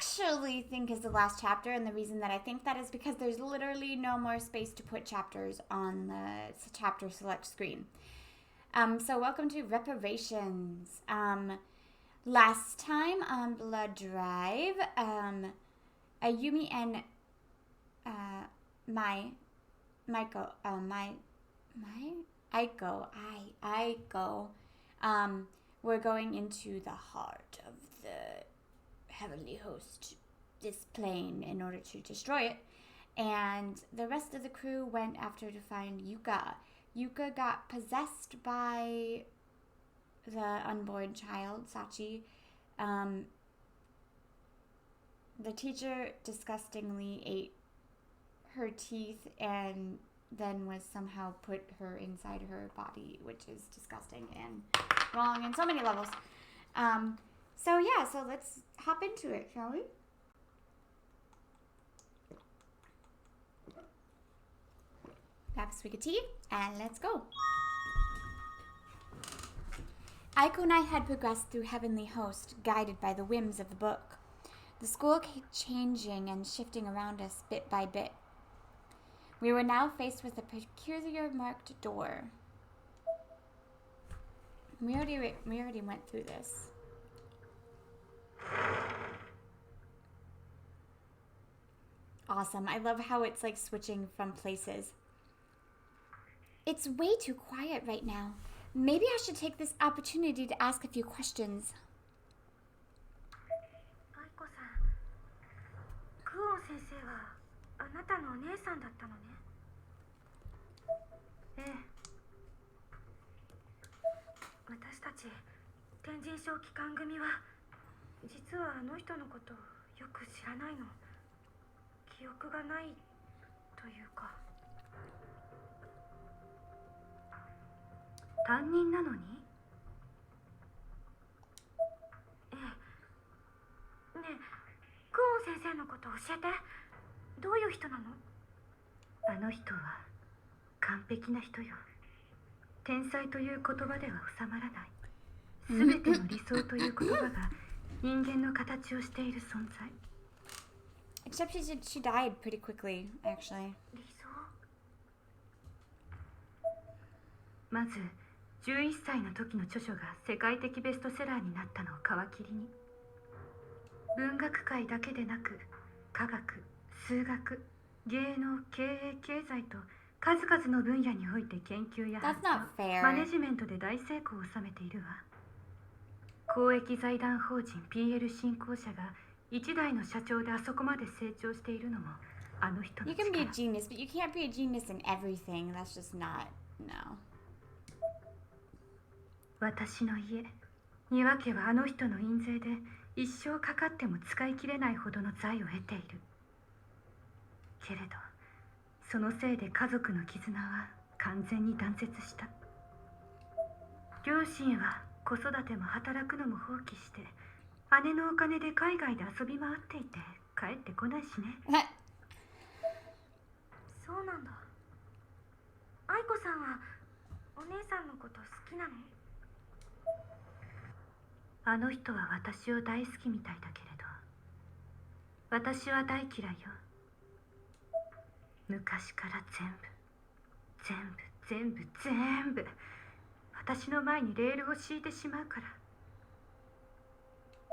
actually think is the last chapter, and the reason that I think that is because there's literally no more space to put chapters on the chapter select screen. So welcome to Reperations. Last time on Blood Drive, Ayumi and Aiko, we're going into the heart of the heavenly host, this plane, in order to destroy it. And the rest of the crew went after to find Yuka. Yuka got possessed by the unborn child, Sachi. The teacher disgustingly ate her teeth and then was somehow put her inside her body, which is disgusting and wrong in so many levels. So let's hop into it, shall we? Have a swig of tea, and let's go. Aiko and I had progressed through Heavenly Host, guided by the whims of the book. The school kept changing and shifting around us bit by bit. We were now faced with a peculiar marked door. We already went through this. Awesome. I love how it's like switching from places. It's way too quiet right now. Maybe I should take this opportunity to ask a few questions. Aiko-san, Kuo-sensei wa anata no onei-san datta no ne? ええ。私たち天神賞機関組は実はあの人のことをよく知らないの。記憶がないというか。担任なのに？ええ。ねえ、クオン先生のこと教えて。どういう人なの？あの人は完璧な人よ。天才という言葉では収まらない。すべての理想という言葉が人間の形をしている存在。Except she died pretty quickly, actually. 理想？まず11歳の時の著書が世界的ベストセラーになったのを皮切りに、文学界だけでなく科学、数学、芸能、経営、経済と数々の分野において研究や発展、マネジメントで大成功を収めているわ。公益財団法人 PL 振興社が一代の社長であそこまで成長しているのもあの人の力。 You can be a genius, but you can't be a genius in everything. That's just not, no. 私の家、庭家はあの人の印税で一生かかっても使い切れないほどの財を得ている。けれどそのせいで家族の絆は完全に断絶した。両親は子育ても働くのも放棄して、姉のお金で海外で遊び回っていて帰ってこないしね。そうなんだ。愛子さんはお姉さんのこと好きなの？あの人は私を大好きみたいだけれど、私は大嫌いよ。昔から全部私の前にレールを敷いてしまうから。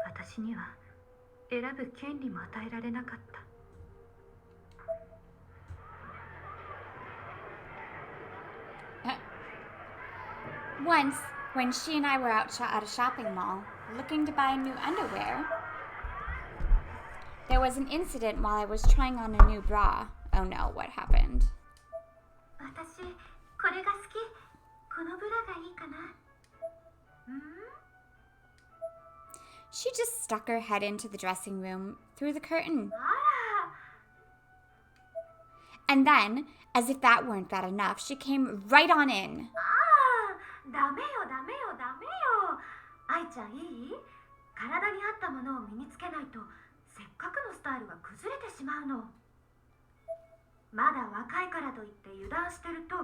私には選ぶ権利も与えられなかった。Once, when she and I were out at a shopping mall, looking to buy new underwear, there was an incident while I was trying on a new bra. Oh no, what happened? 私、これが好き。このブラがいいかな。She just stuck her head into the dressing room through the curtain. あら。 And then, as if that weren't bad enough, she came right on in. ダメよ。愛ちゃんいい？体に合ったものを身につけないとせっかくのスタイルが崩れてしまうの。まだ若いからといって油断してると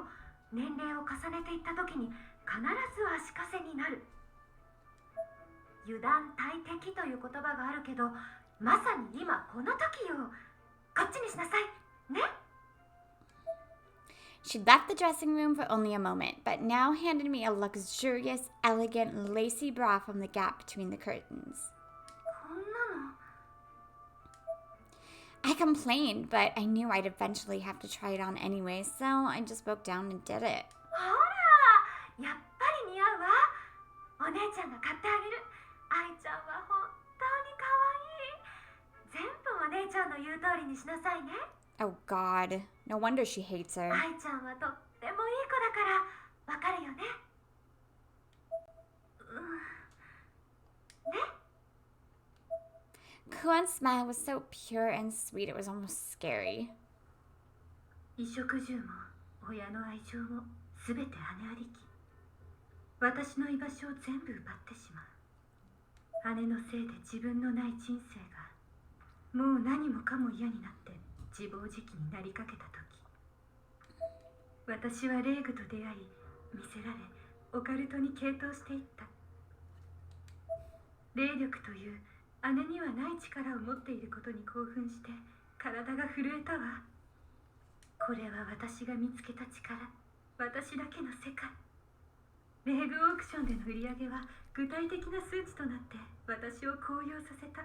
年齢を重ねていった時に必ず足かせになる。油断大敵という言葉があるけど、まさに今この時よ。こっちにしなさいね。 She left the dressing room for only a moment, but now handed me a luxurious, elegant, lacy bra from the gap between the curtains. こんなの I complained, but I knew I'd eventually have to try it on anyway, so I just broke down and did it. ほら、やっぱり似合うわ。お姉ちゃんが買ってあげる。愛ちゃんは本当に可愛い。全部お姉ちゃんの言う通りにしなさいね。 Oh God, no wonder she hates her. 愛ちゃんはとってもいい子だからわかるよね。ね。 Kuan's smile was so pure and sweet it was almost scary. 衣食住も親の愛情もすべて姉ありき。私の居場所を全部奪ってしまう。姉のせいで自分のない人生がもう何もかも嫌になって自暴自棄になりかけた時、私はレイグと出会い、見せられオカルトに傾倒していった。霊力という姉にはない力を持っていることに興奮して体が震えたわ。これは私が見つけた力、私だけの世界。レーグオークションでの売り上げは具体的な数値となって私を高揚させた。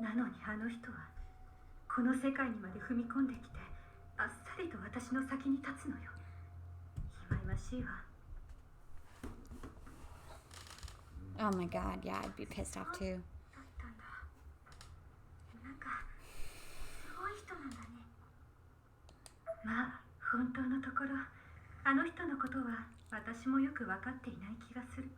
なのにあの人はこの世界にまで踏み込んできてあっさりと私の先に立つのよ。忌々しいわ。 Oh my God, yeah, I'd be pissed off too. だったんだ。なんかすごい人なんだね。まあ本当のところあの人のことは私もよく分かっていない気がする。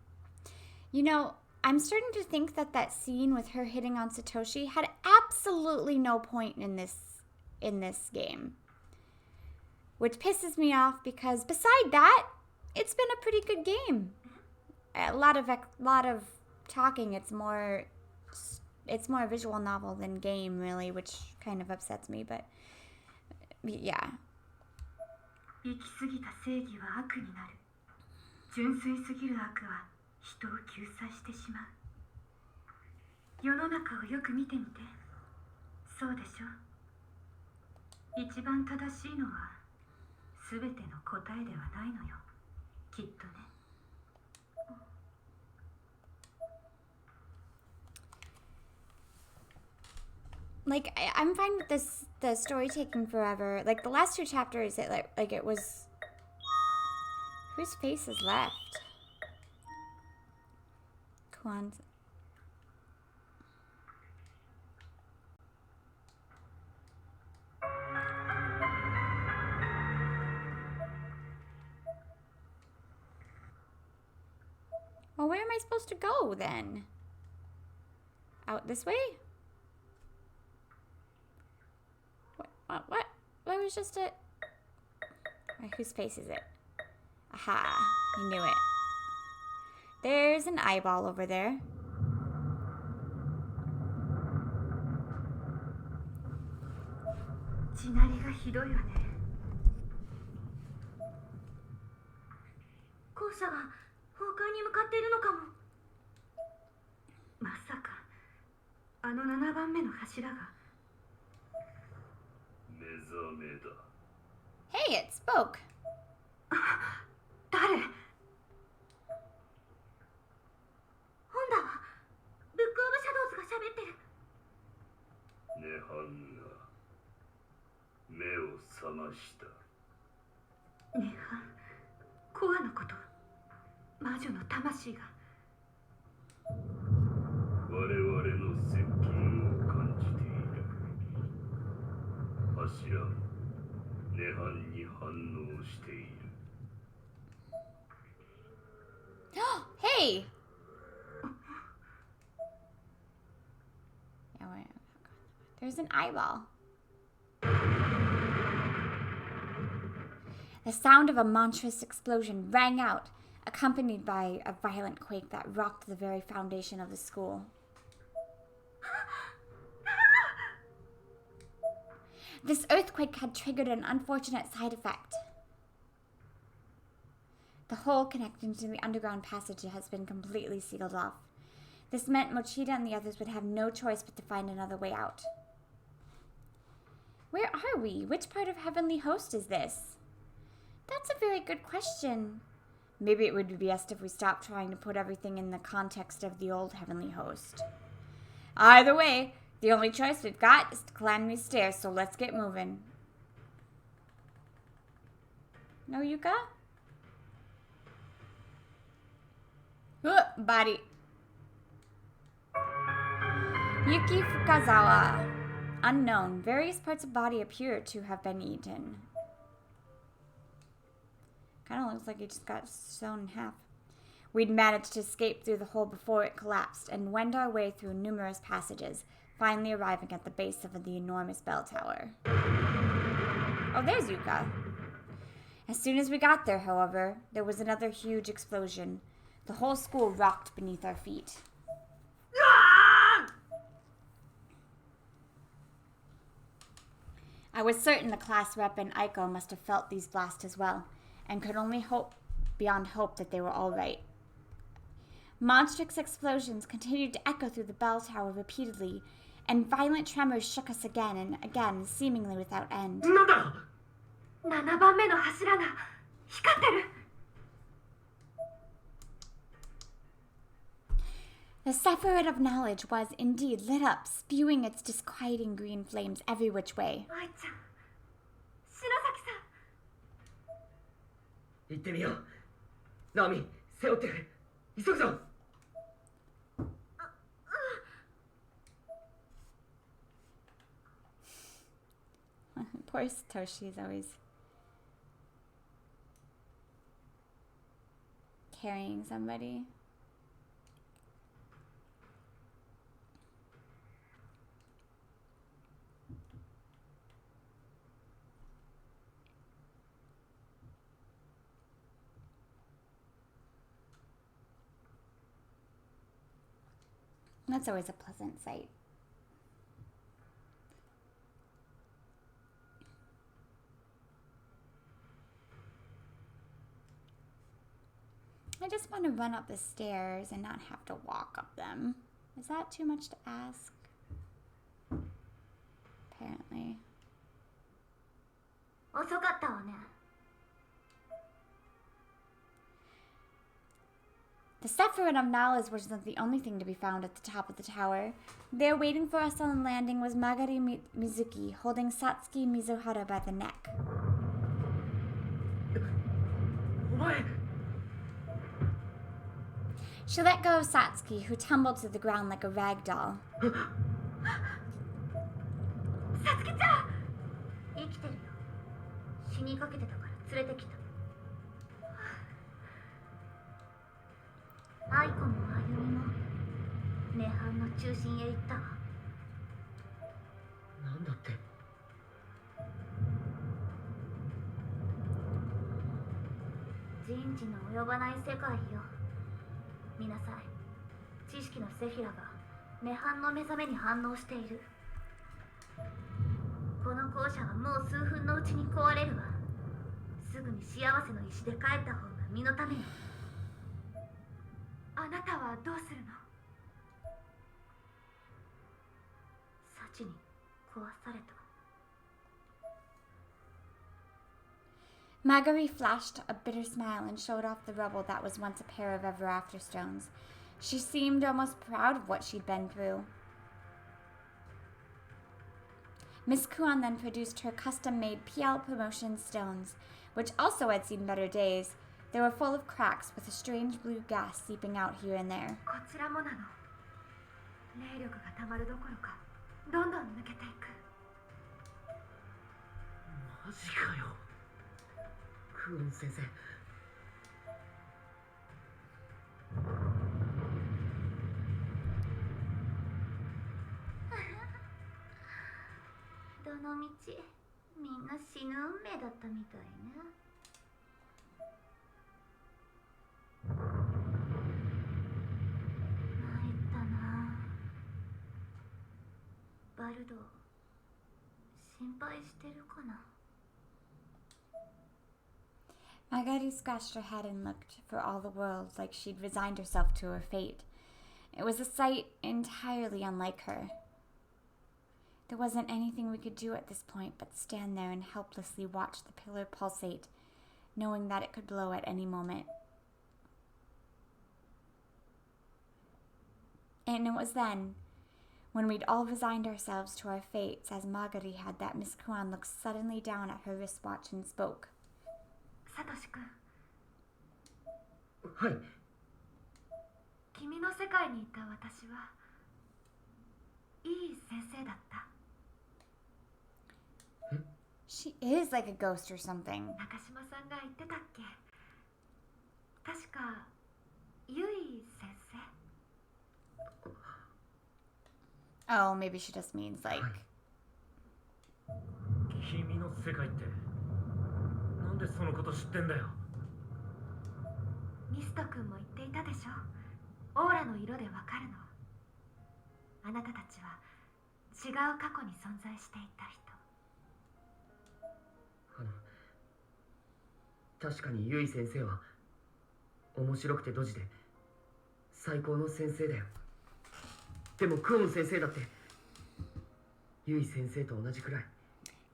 You know, I'm starting to think that that scene with her hitting on Satoshi had absolutely no point in this game. Which pisses me off because beside that, it's been a pretty good game. A lot of talking. It's more a visual novel than game, really, which kind of upsets me, but yeah. 行き過ぎた正義は悪になる。純粋すぎる悪は人を救済してしまう。世の中をよく見てみて。そうでしょ。一番正しいのは全ての答えではないのよ。きっとね。 Like I'm fine with the story taking forever. Like the last 2 chapters, like it was. Whose face is left? Kuan's. Well, where am I supposed to go then? Out this way? What? What was just a... Wait, whose face is it? Aha, he knew it. There's an eyeball over there. Hey, it spoke. 誰？本だわ。ブックオブシャドウズが喋ってる。涅槃が目を覚ました。涅槃、コアのこと。魔女の魂が。我々の接近を感じている。柱も涅槃に反応している。Hey! Yeah, wait. There's an eyeball. The sound of a monstrous explosion rang out, accompanied by a violent quake that rocked the very foundation of the school. This earthquake had triggered an unfortunate side effect. The hole connecting to the underground passage has been completely sealed off. This meant Mochida and the others would have no choice but to find another way out. Where are we? Which part of Heavenly Host is this? That's a very good question. Maybe it would be best if we stopped trying to put everything in the context of the old Heavenly Host. Either way, the only choice we've got is to climb these stairs, so let's get moving. No, Yuka? Body. Yuki Fukazawa. Unknown. Various parts of body appear to have been eaten. Kind of looks like he just got sewn in half. We'd managed to escape through the hole before it collapsed and wend our way through numerous passages, finally arriving at the base of the enormous bell tower. Oh, there's Yuka. As soon as we got there, however, there was another huge explosion. The whole school rocked beneath our feet. I was certain the class rep and Aiko must have felt these blasts as well, and could only hope beyond hope that they were all right. Monstrous explosions continued to echo through the bell tower repeatedly, and violent tremors shook us again and again, seemingly without end. 7番目の柱が光ってる。 The Sephiroth of Knowledge was indeed lit up, spewing its disquieting green flames every which way. 愛ちゃん、篠崎さん。行ってみよう。ナオミ、背負ってくれ。急ぐぞ。Poor Satoshi is always carrying somebody. That's always a pleasant sight. I just want to run up the stairs and not have to walk up them. Is that too much to ask? Apparently. 遅かったわね。 The Sephiroth of Knowledge wasn't the only thing to be found at the top of the tower. There waiting for us on landing was Magari Mizuki, holding Satsuki Mizuhara by the neck. お前。 She let go of Satsuki, who tumbled to the ground like a rag doll. さつきちゃん。生きてるよ。死にかけてたから連れてきた。愛子もあゆみも涅槃の中心へ行ったわ。なんだって。人知の及ばない世界よ。見なさい。知識のセフィラが涅槃の目覚めに反応している。この校舎はもう数分のうちに壊れるわ。すぐに幸せの石で帰った方が身のためよ。あなたはどうするの？幸に壊された。 Magari flashed a bitter smile and showed off the rubble that was once a pair of Ever After stones. She seemed almost proud of what she'd been through. Miss Kuan then produced her custom-made PL Promotion stones, which also had seen better days. They were full of cracks with a strange blue gas seeping out here and there. こちらもなの。霊力がたまるどころか、どんどん抜けていく。マジかよ。クオン先生。どのみち、みんな死ぬ運命だったみたいね。参ったな。バルド、心配してるかな。 Margari scratched her head and looked for all the world like she'd resigned herself to her fate. It was a sight entirely unlike her. There wasn't anything we could do at this point but stand there and helplessly watch the pillar pulsate, knowing that it could blow at any moment. And it was then, when we'd all resigned ourselves to our fates, as Margari had that Miss Kuan look suddenly down at her wristwatch and spoke. サトシ君、はい。君の世界にいた私はいい先生だった。 She is like a ghost or something. 中島さんが言ってたっけ。確かゆい先生。 Oh, maybe she just means like... 君の世界ってなんでそのこと知ってんだよ。ミスト君も言っていたでしょ。オーラの色でわかるの。あなたたちは違う過去に存在していた人。確かにゆい先生は面白くてドジで最高の先生だよ。でもクオン先生だってゆい先生と同じくらい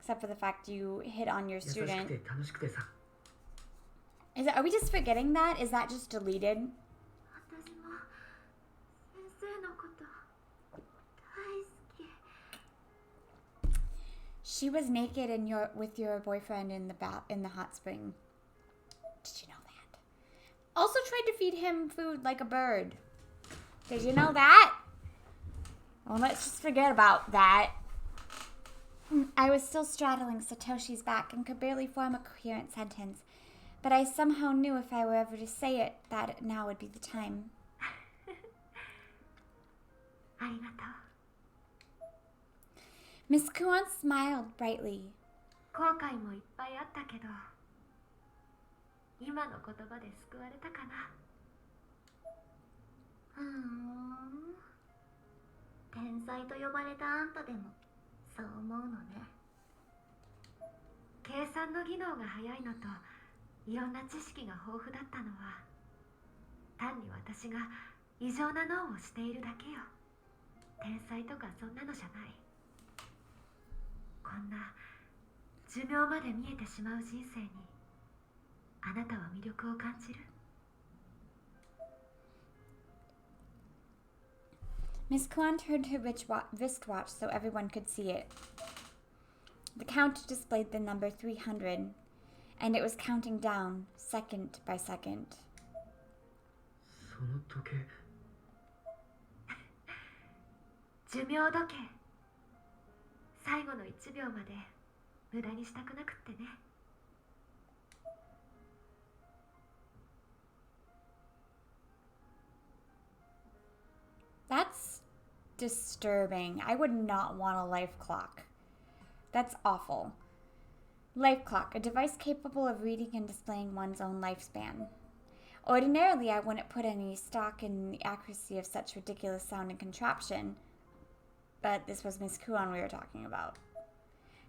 Except for the fact you hit on your 優しく student. て楽しくてさ。 Are we just forgetting that? Is that just deleted? 私も先生のこと大好き。 She was naked with your boyfriend in the hot spring. Did you know that? Also tried to feed him food like a bird. Did you know that? Well, let's just forget about that. I was still straddling Satoshi's back and could barely form a coherent sentence, but I somehow knew if I were ever to say it, that now would be the time. ありがとう。 Miss Kuan smiled brightly. 後悔もいっぱいあったけど、今の言葉で救われたかな。天才と呼ばれたあんたでもそう思うのね。計算の技能が早いのといろんな知識が豊富だったのは単に私が異常な脳をしているだけよ。天才とかそんなのじゃない。こんな寿命まで見えてしまう人生にあなたは魅力を感じる？ Miss Kuan turned her wristwatch so everyone could see it. The count displayed the number 300, and it was counting down, second by second. その時計寿命時計。最後の1秒まで無駄にしたくなくってね。 That's disturbing. I would not want a life clock. That's awful. Life clock, a device capable of reading and displaying one's own lifespan. Ordinarily, I wouldn't put any stock in the accuracy of such ridiculous sounding contraption, but this was Miss Kuan we were talking about.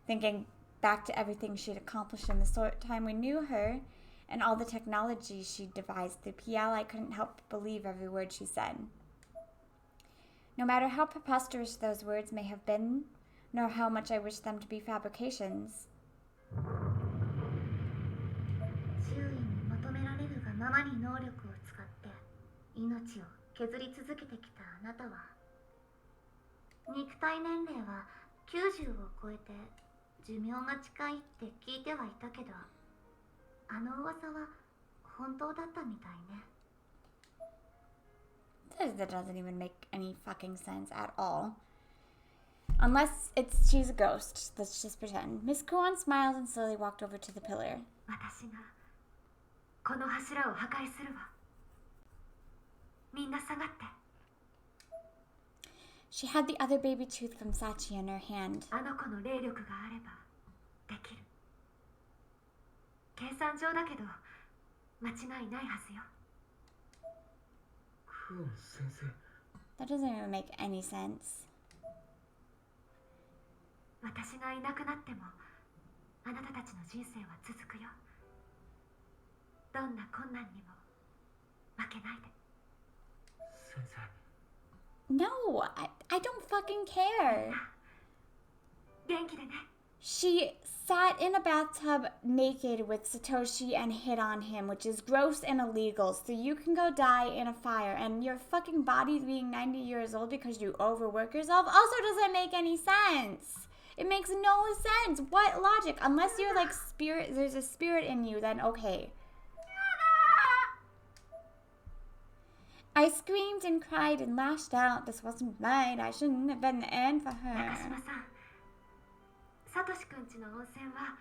Thinking back to everything she'd accomplished in the short time we knew her, and all the technology she'd devised through PL, I couldn't help but believe every word she said. No matter how preposterous those words may have been, nor how much I wished them to be fabrications. 周囲に求められるがままに能力を使って命を削り続けてきたあなたは肉体年齢は90を超えて寿命が近いって聞いてはいたけど、あの噂は本当だったみたいね。 That doesn't even make any fucking sense at all. Unless she's a ghost. Let's just pretend. Miss Kuan smiled and slowly walked over to the pillar. 私がこの柱を破壊するわ。みんな下がって。 She had the other baby tooth from Sachi in her hand. あの子の霊力があればできる。計算上だけど間違いないはずよ。 クオン先生 That doesn't even make any sense. 私がいなくなってもあなたたちの人生は続くよ。どんな困難にも負けないで。先生。 No, I don't fucking care. 元気でね。 She sat in a bathtub naked with Satoshi and hit on him, which is gross and illegal. So you can go die in a fire, and your fucking body being 90 years old because you overwork yourself also doesn't make any sense. It makes no sense. What logic? Unless you're like spirit, there's a spirit in you, then okay. I screamed and cried and lashed out. This wasn't right. I shouldn't have been the end for 中 her. 島さん、サトシくんちの温泉は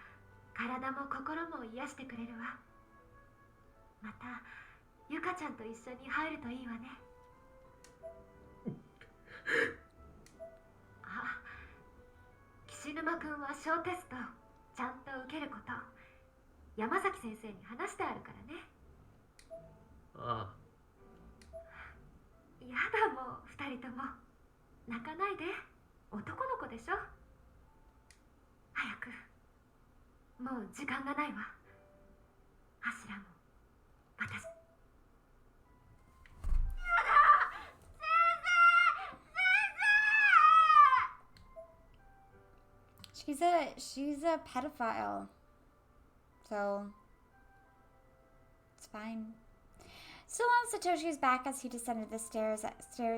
体も心も癒してくれるわ。またゆかちゃんと一緒に入るといいわね。あ、岸沼くんは小テストちゃんと受けること、山崎先生に話してあるからね。ああ。やだもう二人とも泣かないで。男の子でしょ。早く、もう時間がないわ。柱も私。She's a pedophile. So it's fine. Still on Satoshi's back as he descended the stairs,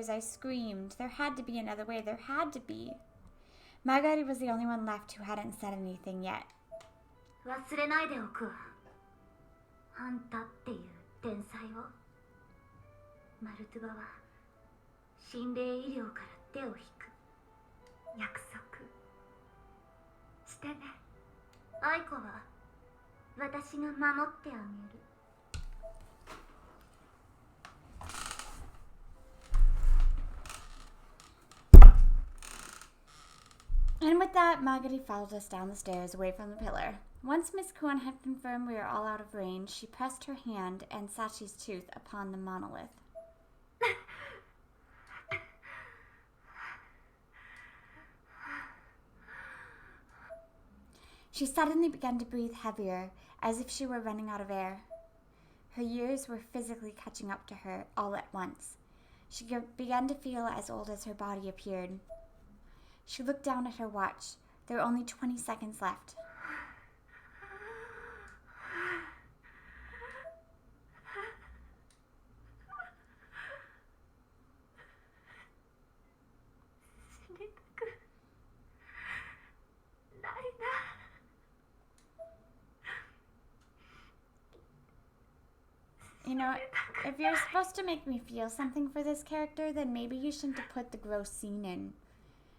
I screamed. There had to be another way. There had to be. Marguerite was the only one left who hadn't said anything yet. 忘れないでおくわ。あんたっていう天才を。マルトゥバは心霊医療から手を引く。約束してね。アイコは私が守ってあげる。And with that, Marguerite followed us down the stairs away from the pillar. Once Miss Kuan had confirmed we were all out of range, she pressed her hand and Sachi's tooth upon the monolith. She suddenly began to breathe heavier, as if she were running out of air. Her years were physically catching up to her all at once. She began to feel as old as her body appeared. She looked down at her watch. There were only 20 seconds left. You know, if you're supposed to make me feel something for this character, then maybe you shouldn't have put the gross scene in.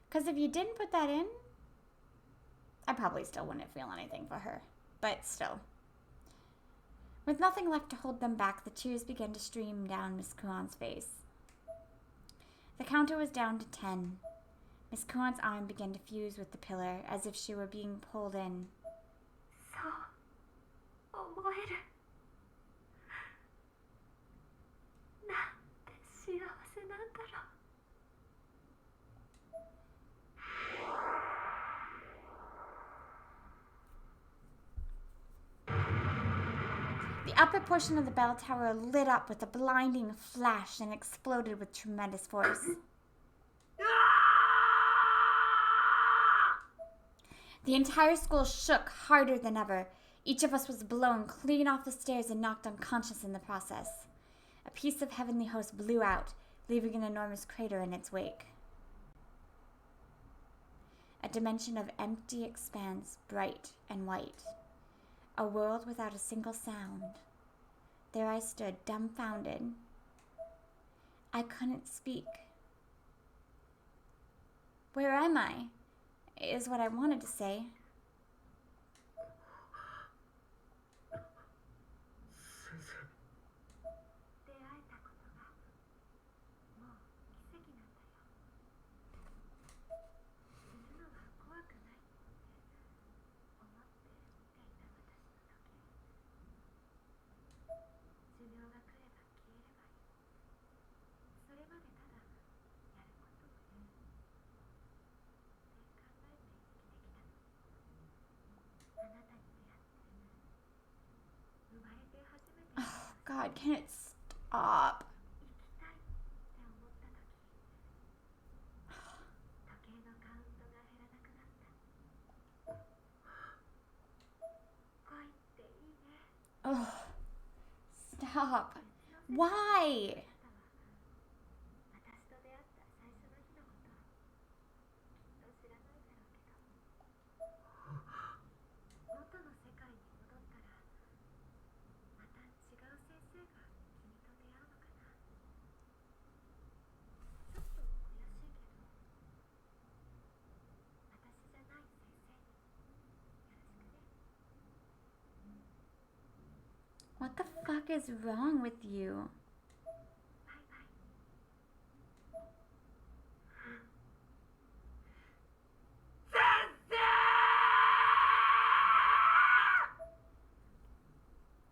Because if you didn't put that in, I probably still wouldn't feel anything for her. But still. With nothing left to hold them back, the tears began to stream down Miss Kuan's face. The counter was down to 10. Miss Kuan's arm began to fuse with the pillar, as if she were being pulled in. そう思える。なんて幸せなんだろう。The upper portion of the bell tower lit up with a blinding flash and exploded with tremendous force. The entire school shook harder than ever. Each of us was blown clean off the stairs and knocked unconscious in the process. A piece of heavenly host blew out, leaving an enormous crater in its wake. A dimension of empty expanse, bright and white. A world without a single sound. There I stood, dumbfounded. I couldn't speak. Where am I? Is what I wanted to say. God, can it stop? 行きたいって思った時時計のカウントが減らなくなった恋っていいね Oh, stop. Why? 私と出会った最初の日のこときっと知らないだろうけど元の世界に戻ったらまた違う先生が君と出会うのかなちょっと悔しいけど私じゃない先生によろしくね What the fuck is wrong with you? バイバイ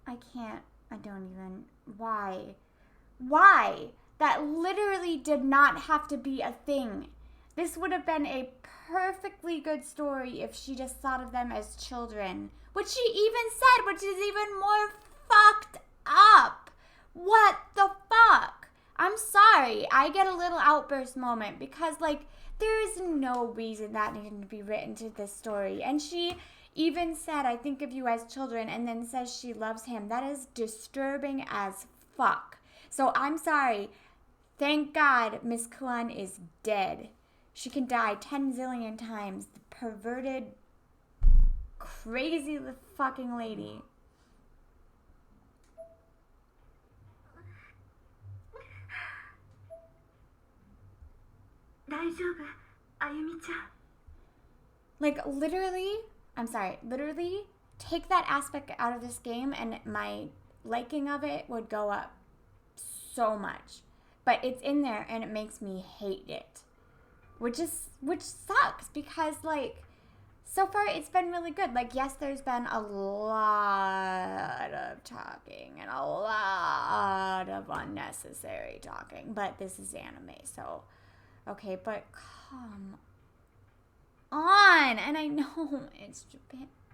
I can't. I don't even. Why? Why? That literally did not have to be a thing. This would have been a perfectly good story if she just thought of them as children. Which she even said, which is even more fucked up. What the fuck? I'm sorry. I get a little outburst moment because, like, there is no reason that needed to be written to this story. And she even said, I think of you as children, and then says she loves him. That is disturbing as fuck. So I'm sorry. Thank God Miss Kuan is dead. She can die 10 zillion times. The perverted, crazy fucking lady. 大丈夫あゆみちゃん Like, literally, I'm sorry, literally, take that aspect out of this game and my liking of it would go up so much. But it's in there and it makes me hate it. Which sucks because, like, so far it's been really good. Like, yes, there's been a lot of talking and a lot of unnecessary talking. But this is anime, so, okay, but come on. And I know it's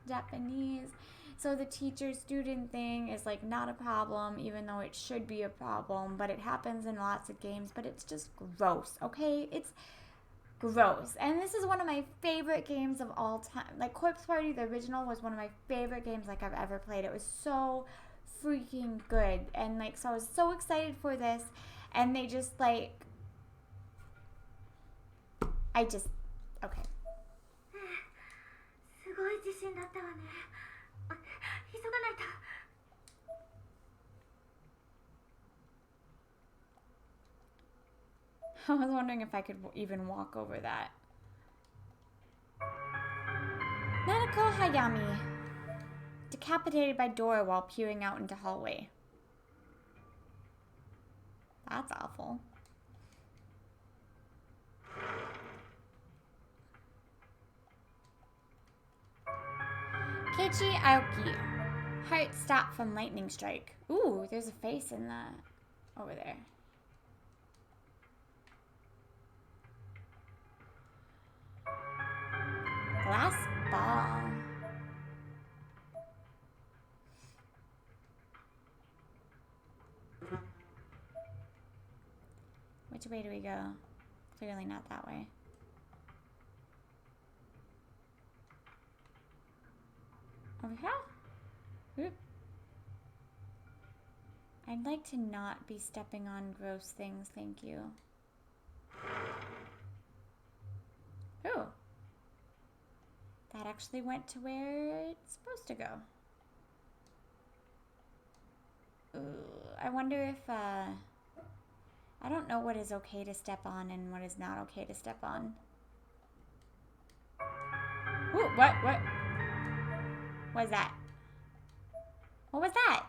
Japanese, so the teacher-student thing is, like, not a problem, even though it should be a problem. But it happens in lots of games, but it's just gross, okay? It's gross. And this is one of my favorite games of all time. Like, Corpse Party, the original, was one of my favorite games, like, I've ever played. It was so freaking good. And, like, so I was so excited for this. And they just, like, okay. すごい地震だったわね急がないと I was wondering if I could even walk over that. Nanako Hayami. Decapitated by door while pewing out into hallway. That's awful. Keiichi Aoki. Heart stopped from lightning strike. Ooh, there's a face in the... over there. Glass ball. Which way do we go? Clearly not that way. Over here? Oop. I'd like to not be stepping on gross things, thank you. Ooh. That actually went to where it's supposed to go. Ooh, I wonder if, I don't know what is okay to step on and what is not okay to step on. Ooh, what? What was that? What was that?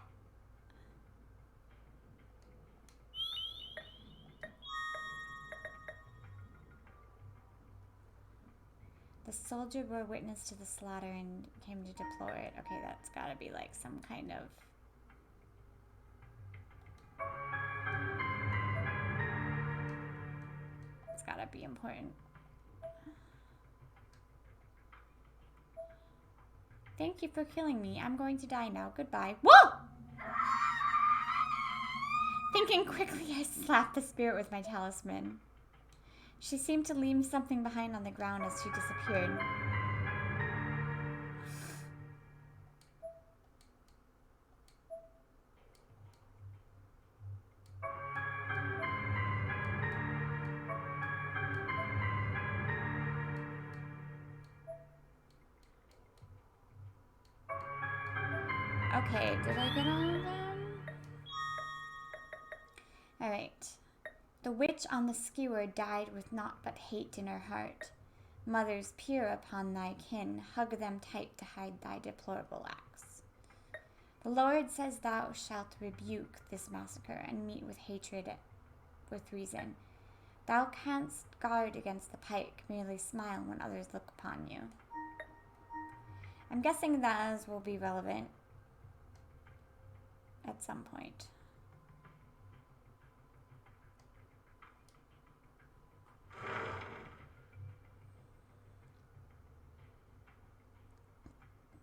The soldier bore witness to the slaughter and came to deplore it. Okay, that's gotta be like some kind of... It's gotta be important. Thank you for killing me. I'm going to die now. Goodbye. Whoa! Thinking quickly, I slapped the spirit with my talisman. She seemed to leave something behind on the ground as she disappeared. Okay, did I get all of them? Alright. The witch on the skewer died with naught but hate in her heart. Mothers, peer upon thy kin, hug them tight to hide thy deplorable acts. The Lord says thou shalt rebuke this massacre and meet with hatred with reason. Thou canst guard against the pike, merely smile when others look upon you. I'm guessing those will be relevant at some point.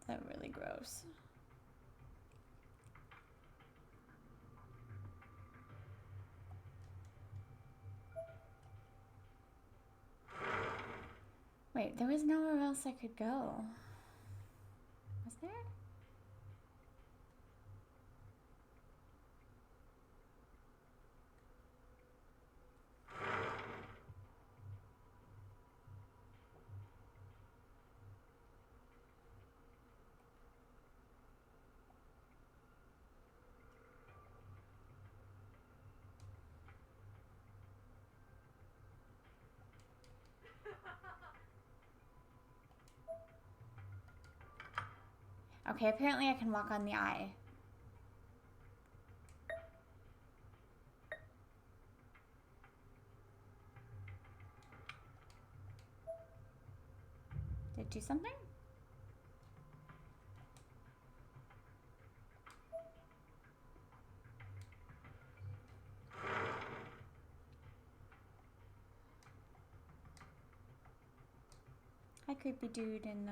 They're really gross. Wait, there was nowhere else I could go. Was there? Okay, apparently I can walk on the eye. Did it do something? Hi, creepy dude in the...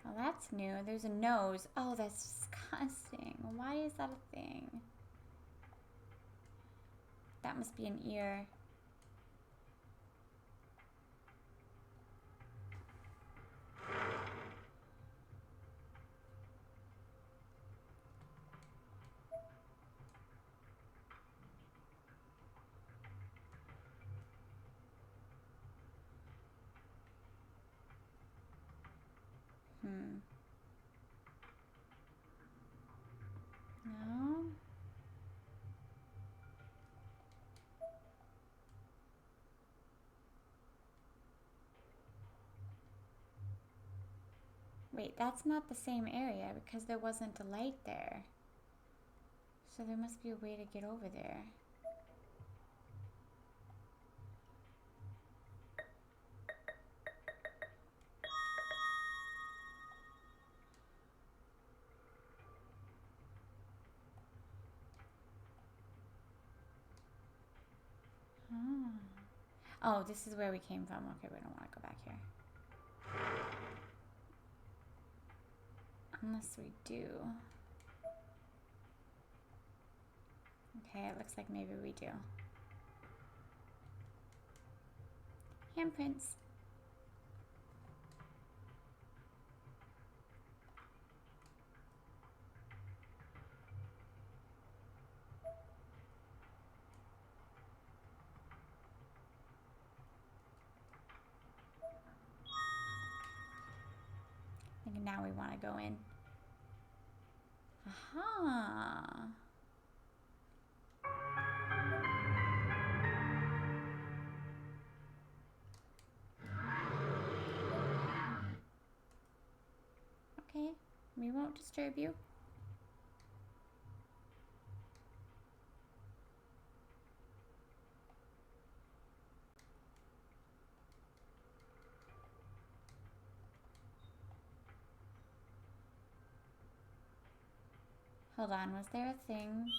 Oh, that's new. There's a nose. Oh, that's disgusting. Why is that a thing? That must be an ear. No? Wait, that's not the same area because there wasn't a light there. So there must be a way to get over there. Oh, this is where we came from. Okay, we don't want to go back here. Unless we do. Okay, it looks like maybe we do. Handprints. I think now we want to go in. Aha. We won't disturb you. Hold on, was there a thing?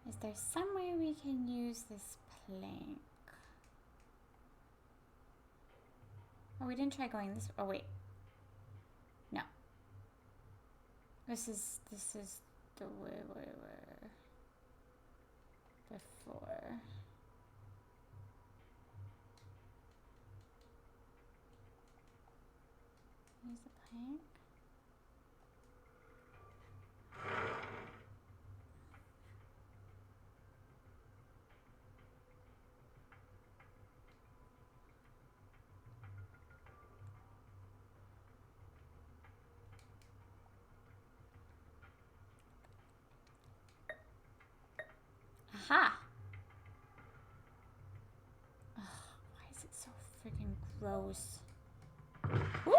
Is there some way we can use this plank? Oh, we didn't try going this. Oh wait, no. This is the way we were before. Use the plank. Aha! Ugh, why is it so freaking gross? Woo!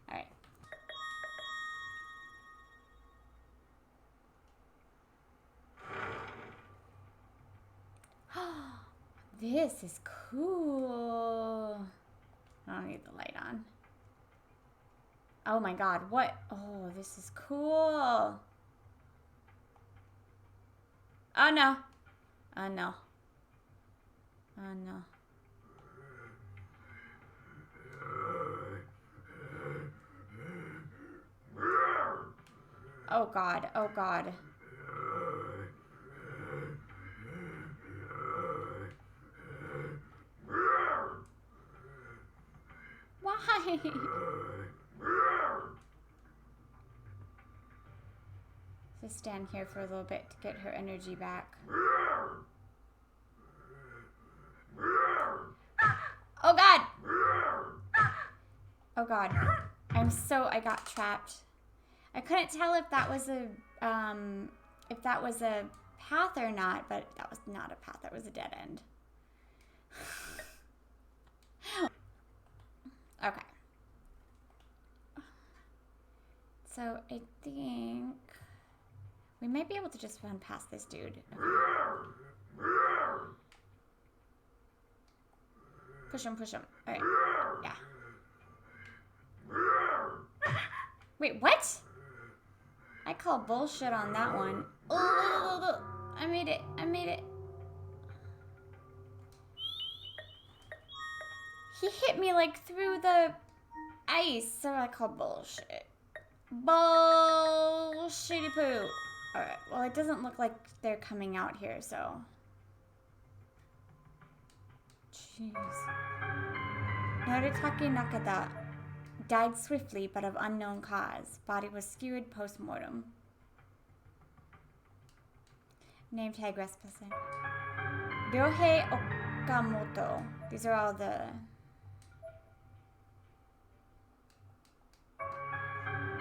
Alright. This is cool. I don't need the light on. Oh my god, what? Oh, this is cool. Oh no. Oh no. Oh no. Oh god, oh god. Why? Just stand here for a little bit to get her energy back. Oh god! Oh god. I got trapped. I couldn't tell if that was a path or not, but that was not a path, that was a dead end. Okay. So I think we might be able to just run past this dude. Okay. Push him, push him. Alright. Yeah. Wait, what? I call bullshit on that one. Oh, I made it. I made it. He hit me like through the ice, so I call bullshit. Bullshitty poo. Alright, well it doesn't look like they're coming out here, so. Jeez. Noritake Nakata died swiftly but of unknown cause. Body was skewered post-mortem. Name tag person. Ryohei Okamoto. These are all the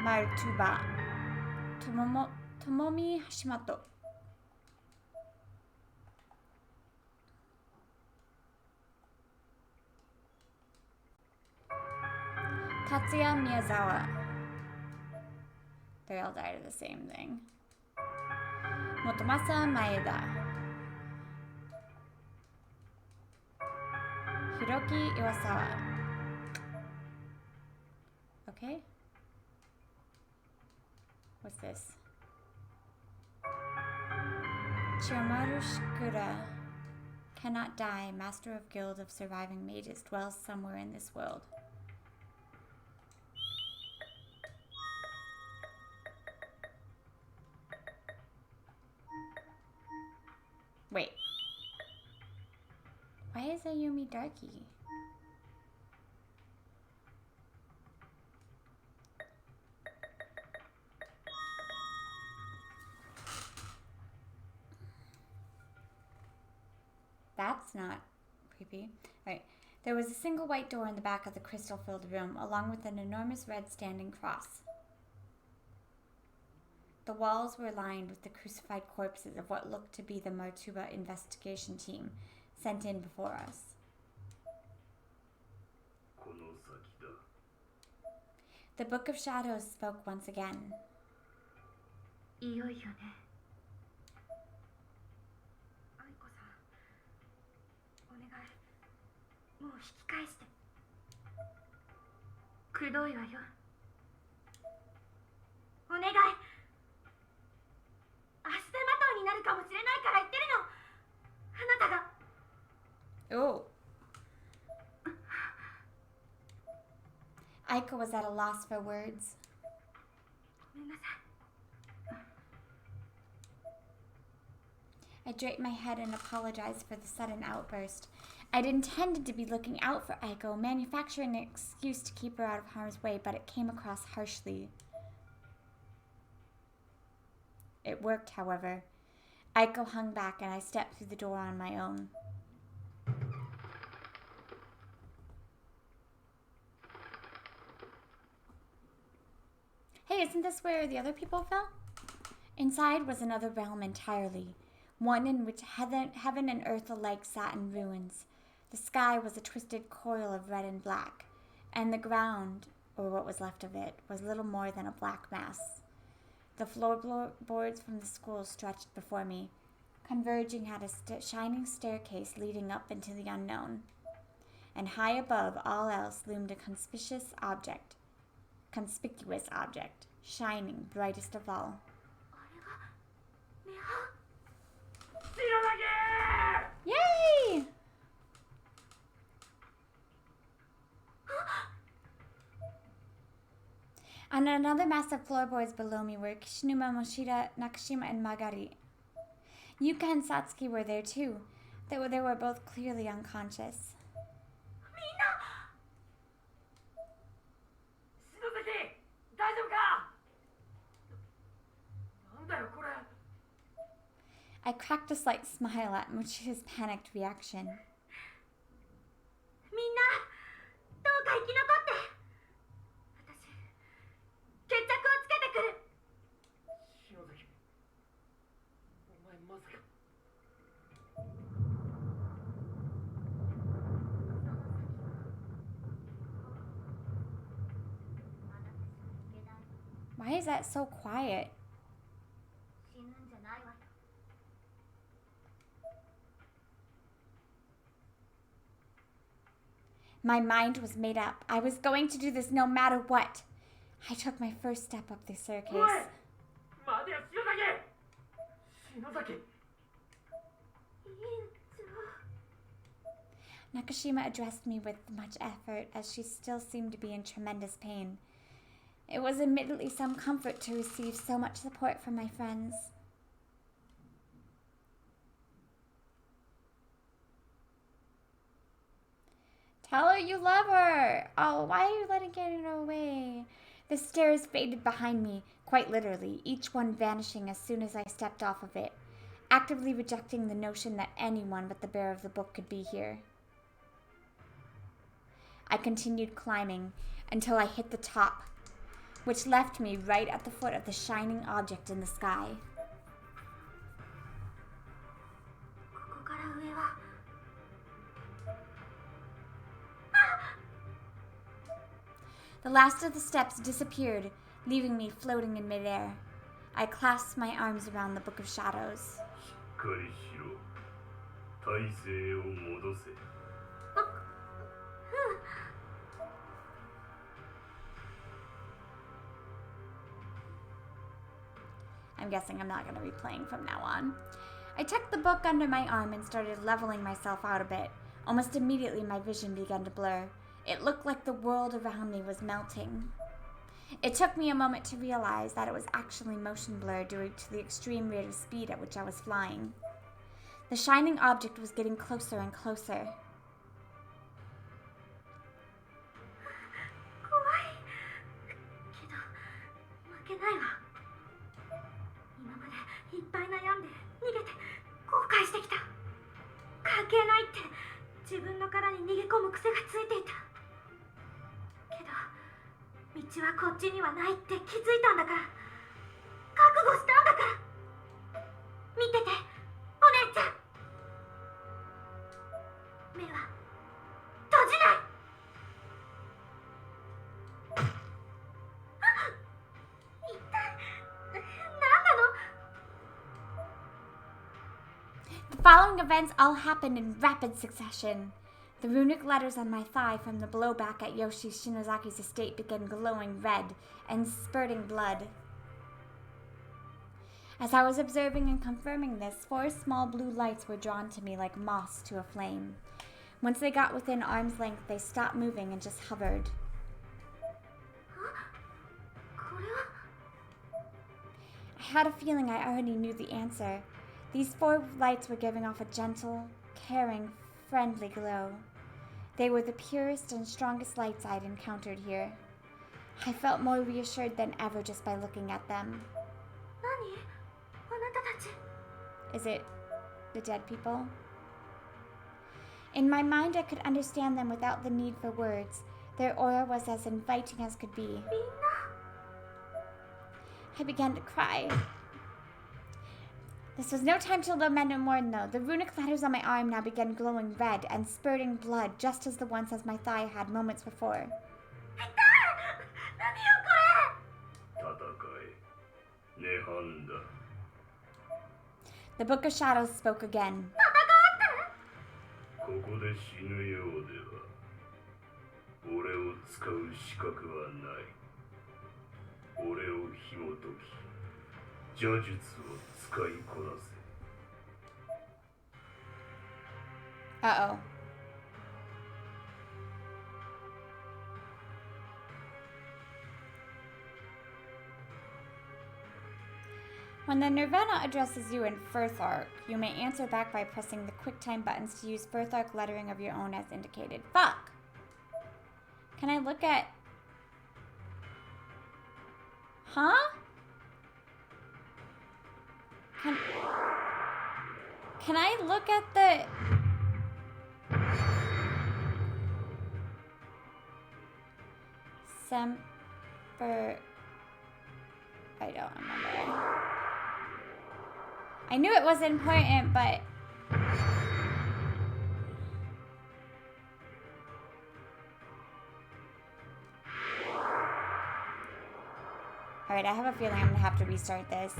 Marutuba. Tomomi Hashimoto. Tatsuya Miyazawa. They all died of the same thing. Motomasa Maeda. Hiroki Iwasawa. Okay. What's this? Chiyomaru Shikura. Cannot die. Master of Guild of Surviving Mages. Dwells somewhere in this world. Wait. Why is Ayumi darky? That's not creepy. Alright. There was a single white door in the back of the crystal-filled room, along with an enormous red standing cross. The walls were lined with the crucified corpses of what looked to be the Martuba investigation team sent in before us. この先だ。 The Book of Shadows spoke once again. いよいよね。愛子さん、お願い、もう引き返して。くどいわよ。お願い。足手まといになるかもしれないから言ってるの。あなたが。 Oh. Aiko was at a loss for words. ごめんなさい。 I draped my head and apologized for the sudden outburst. I'd intended to be looking out for Aiko, manufacturing an excuse to keep her out of harm's way, but it came across harshly. It worked, however. Aiko hung back and I stepped through the door on my own. Hey, isn't this where the other people fell? Inside was another realm entirely, one in which heaven and earth alike sat in ruins. The sky was a twisted coil of red and black, and the ground, or what was left of it, was little more than a black mass. The floorboards from the school stretched before me, converging at a shining staircase leading up into the unknown. And high above all else loomed a conspicuous object, shining brightest of all. あれが涅槃。 Yay! On another mass of floorboards below me were Kishinuma, Moshida, Nakashima, and Magari. Yuka and Satsuki were there too, though they were both clearly unconscious. みんな。篠崎、大丈夫か。なんだよこれ。 I cracked a slight smile at Moshida's panicked reaction. みんな、どうか生き残って。私、決着をつけてくる。篠崎、お前まさか。 Why is that so quiet? 死ぬんじゃないわよ。 My mind was made up. I was going to do this no matter what. I took my first step up the staircase. 待てよ、篠崎。 Nakashima addressed me with much effort, as she still seemed to be in tremendous pain. It was admittedly some comfort to receive so much support from my friends. Tell her you love her! Oh, why are you letting it away? The stairs faded behind me, quite literally, each one vanishing as soon as I stepped off of it, actively rejecting the notion that anyone but the bearer of the book could be here. I continued climbing until I hit the top, which left me right at the foot of the shining object in the sky. ここから上は。 The last of the steps disappeared, leaving me floating in midair. I clasped my arms around the Book of Shadows. しっかりしろ。体勢を戻せ。 I'm guessing I'm not going to be playing from now on. I tucked the book under my arm and started leveling myself out a bit. Almost immediately, my vision began to blur. It looked like the world around me was melting. It took me a moment to realize that it was actually motion blur due to the extreme rate of speed at which I was flying. The shining object was getting closer and closer. 怖いけど負けないわ。今までいっぱい悩んで逃げて後悔してきた。関係ないって自分の殻に逃げ込む癖がついていたけど、道はこっちにはないって気づいたんだから、覚悟したんだから。見ててお姉ちゃん、目は閉じない。一体何なの。 The following events all happened in rapid succession. The runic letters on my thigh from the blowback at Yoshi Shinozaki's estate began glowing red and spurting blood. As I was observing and confirming this, 4 small blue lights were drawn to me like moths to a flame. Once they got within arm's length, they stopped moving and just hovered. これは I had a feeling I already knew the answer. These 4 lights were giving off a gentle, caring, friendly glow. They were the purest and strongest lights I'd encountered here. I felt more reassured than ever just by looking at them. 何あなたたち。 Is it the dead people? In my mind, I could understand them without the need for words. Their aura was as inviting as could be. みんな I began to cry. This was no time to lament or mourn, though. The runic letters on my arm now began glowing red and spurting blood, just as the ones on my thigh had moments before. 痛い。何よこれ。戦え。涅槃だ。 The Book of Shadows spoke again. ここで死ぬようでは俺を使う資格はない。俺を紐解き邪術を使いこなせ。 Uh-oh. When the Nirvana addresses you in Firthark, you may answer back by pressing the QuickTime buttons to use Firthark lettering of your own as indicated. Fuck! Can I look at... Huh? Can I look at the... Semper... I don't remember. I knew it was important, but... Alright, I have a feeling I'm gonna have to restart this.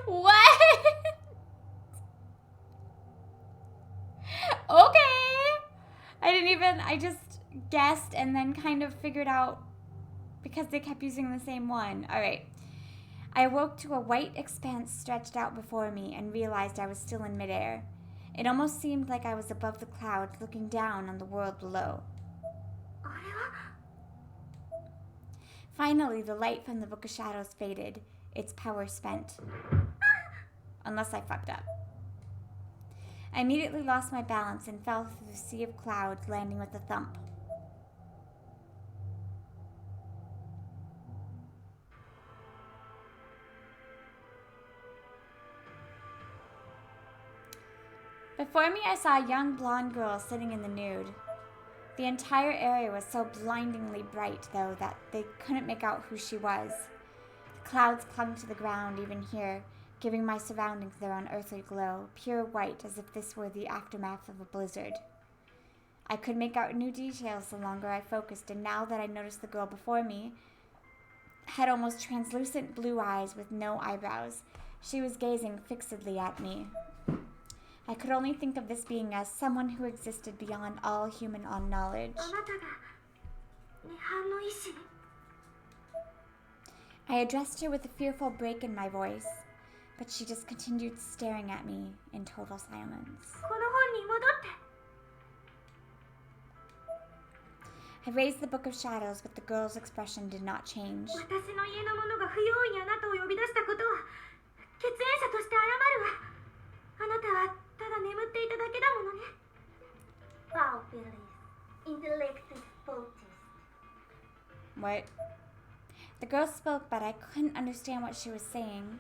What? Okay. I just guessed and then kind of figured out because they kept using the same one. All right. I awoke to a white expanse stretched out before me and realized I was still in midair. It almost seemed like I was above the clouds looking down on the world below. あれは Finally, the light from the Book of Shadows faded, its power spent. Unless I fucked up. I immediately lost my balance and fell through the sea of clouds, landing with a thump. Before me, I saw a young blonde girl sitting in the nude. The entire area was so blindingly bright, though, that they couldn't make out who she was. The clouds clung to the ground even here, giving my surroundings their unearthly glow, pure white as if this were the aftermath of a blizzard. I could make out new details the longer I focused, and now that I noticed the girl before me had almost translucent blue eyes with no eyebrows. She was gazing fixedly at me. I could only think of this being as someone who existed beyond all human knowledge. I addressed her with a fearful break in my voice, but she just continued staring at me in total silence. I raised the Book of Shadows, but the girl's expression did not change. What? The girl spoke, but I couldn't understand what she was saying.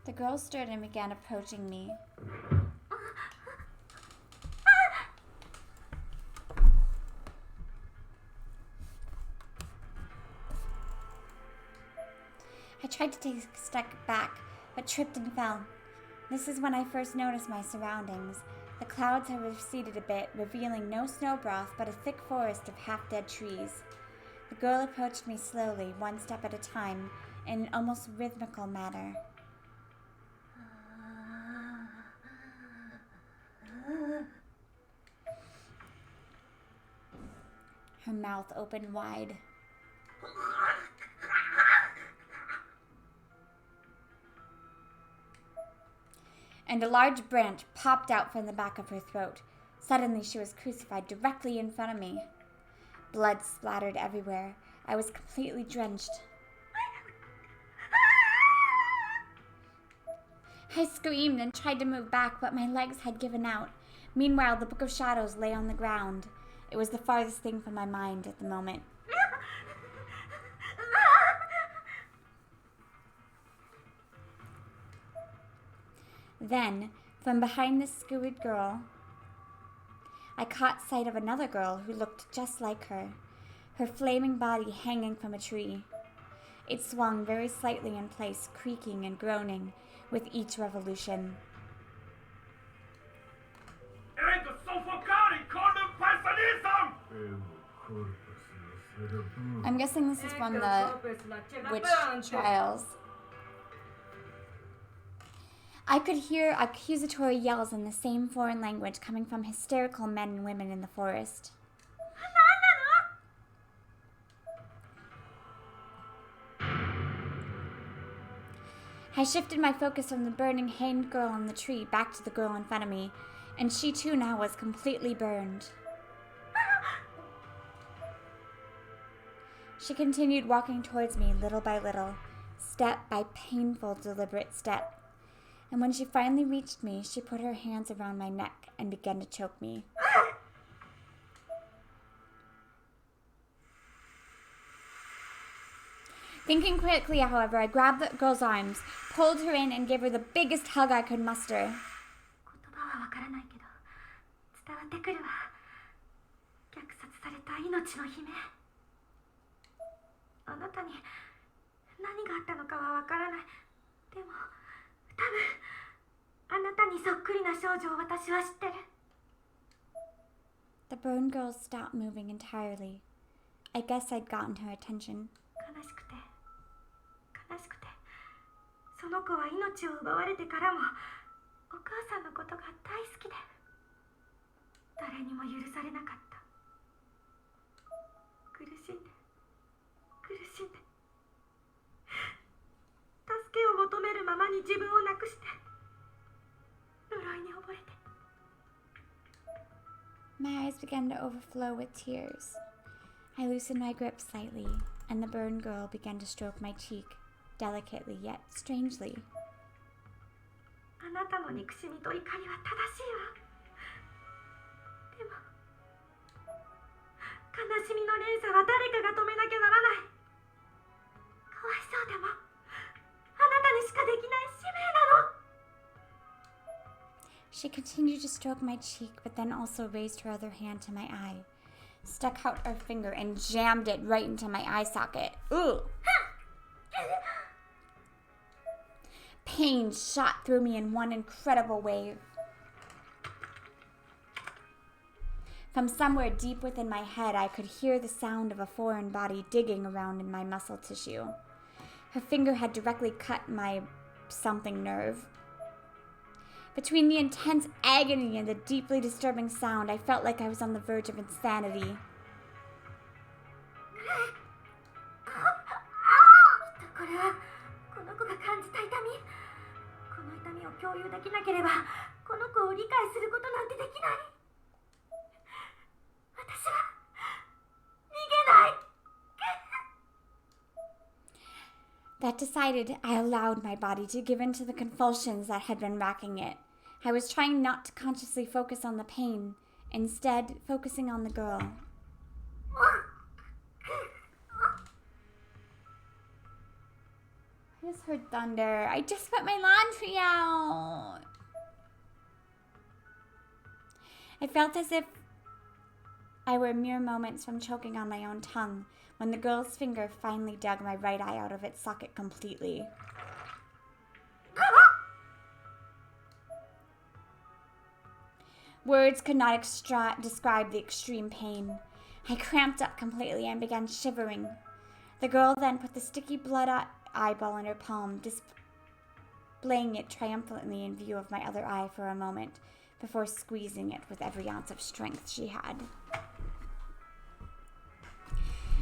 The girl stirred and began approaching me. I tried to take a step back, but tripped and fell. This is when I first noticed my surroundings. The clouds had receded a bit, revealing no snow broth, but a thick forest of half-dead trees. The girl approached me slowly, one step at a time, in an almost rhythmical manner. Her mouth opened wide. And a large branch popped out from the back of her throat. Suddenly, she was crucified directly in front of me. Blood splattered everywhere. I was completely drenched. I screamed and tried to move back, but my legs had given out. Meanwhile, the Book of Shadows lay on the ground. It was the farthest thing from my mind at the moment. Then, from behind this skewered girl, I caught sight of another girl who looked just like her, her flaming body hanging from a tree. It swung very slightly in place, creaking and groaning with each revolution. I'm guessing this is from the witch trials. I could hear accusatory yells in the same foreign language coming from hysterical men and women in the forest. I shifted my focus from the burning hanged girl on the tree back to the girl in front of me, and she too now was completely burned. She continued walking towards me little by little, step by painful, deliberate step. And when she finally reached me, she put her hands around my neck and began to choke me. Thinking quickly, however, I grabbed the girl's arms, pulled her in, and gave her the biggest hug I could muster. The burned girl stopped moving entirely. I guess I'd gotten her attention. My eyes began to overflow with tears. I loosened my grip slightly, and the burned girl began to stroke my cheek, delicately yet strangely. あなたの憎しみと怒りは正しいわ。でも悲しみの連鎖は誰かが止めなきゃならない。かわいそうでもあなたにしかできない使命なの。 She continued to stroke my cheek, but then also raised her other hand to my eye, stuck out her finger, and jammed it right into my eye socket. Ooh! Pain shot through me in one incredible wave. From somewhere deep within my head, I could hear the sound of a foreign body digging around in my muscle tissue. Her finger had directly cut my something nerve. Between the intense agony and the deeply disturbing sound, I felt like I was on the verge of insanity. これはこの子が感じた痛み。この痛みを共有できなければこの子を理解することなんてできない。私は逃げない。 That decided, I allowed my body to give in to the convulsions that had been racking it. I was trying not to consciously focus on the pain, instead focusing on the girl. I just heard thunder. I just put my laundry out. I felt as if I were mere moments from choking on my own tongue when the girl's finger finally dug my right eye out of its socket completely. Words could not describe the extreme pain. I cramped up completely and began shivering. The girl then put the sticky blood eyeball in her palm, displaying it triumphantly in view of my other eye for a moment, before squeezing it with every ounce of strength she had.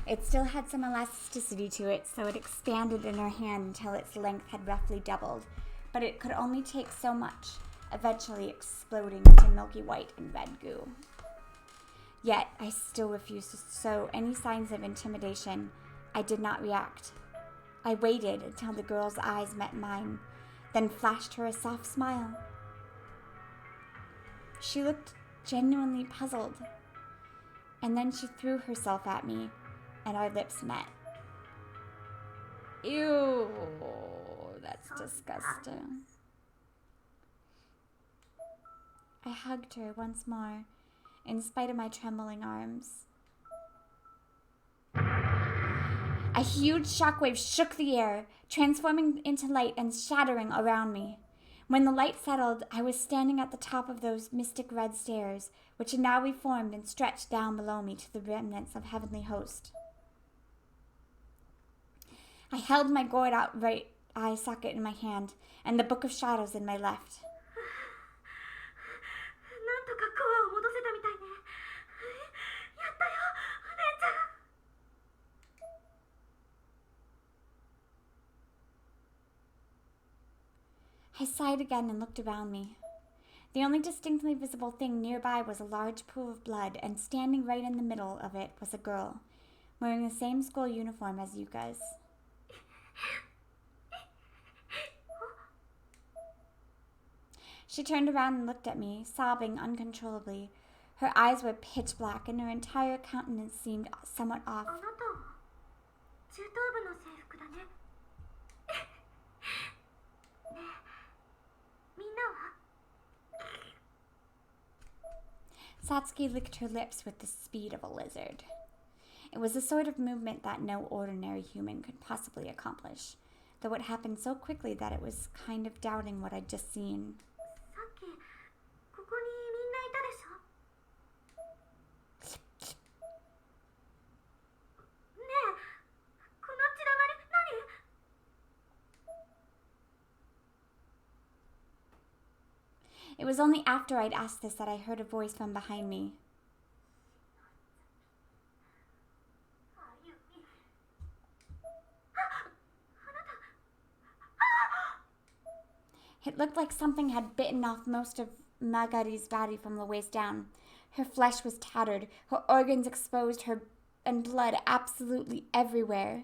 It still had some elasticity to it, so it expanded in her hand until its length had roughly doubled, but it could only take so much, eventually exploding into milky white and red goo. Yet, I still refused to show any signs of intimidation. I did not react. I waited until the girl's eyes met mine, then flashed her a soft smile. She looked genuinely puzzled, and then she threw herself at me, and our lips met. Ew, that's disgusting. I hugged her once more, in spite of my trembling arms. A huge shockwave shook the air, transforming into light and shattering around me. When the light settled, I was standing at the top of those mystic red stairs, which had now reformed and stretched down below me to the remnants of Heavenly Host. I held my gored out right eye socket in my hand, and the Book of Shadows in my left. なんとかコアを戻せたみたいね。やったよ、お姉ちゃん。 I sighed again and looked around me. The only distinctly visible thing nearby was a large pool of blood, and standing right in the middle of it was a girl, wearing the same school uniform as Yuka's. She turned around and looked at me, sobbing uncontrollably. Her eyes were pitch black, and her entire countenance seemed somewhat off. あなた、中等部の制服だね。ねえ、みんなは？ Satsuki licked her lips with the speed of a lizard. It was the sort of movement that no ordinary human could possibly accomplish, though it happened so quickly that it was kind of doubting what I'd just seen. さっきここにみんないたでしょ？ねえ、この血だまり何？ It was only after I'd asked this that I heard a voice from behind me. It looked like something had bitten off most of Magari's body from the waist down. Her flesh was tattered, her organs exposed, and blood absolutely everywhere.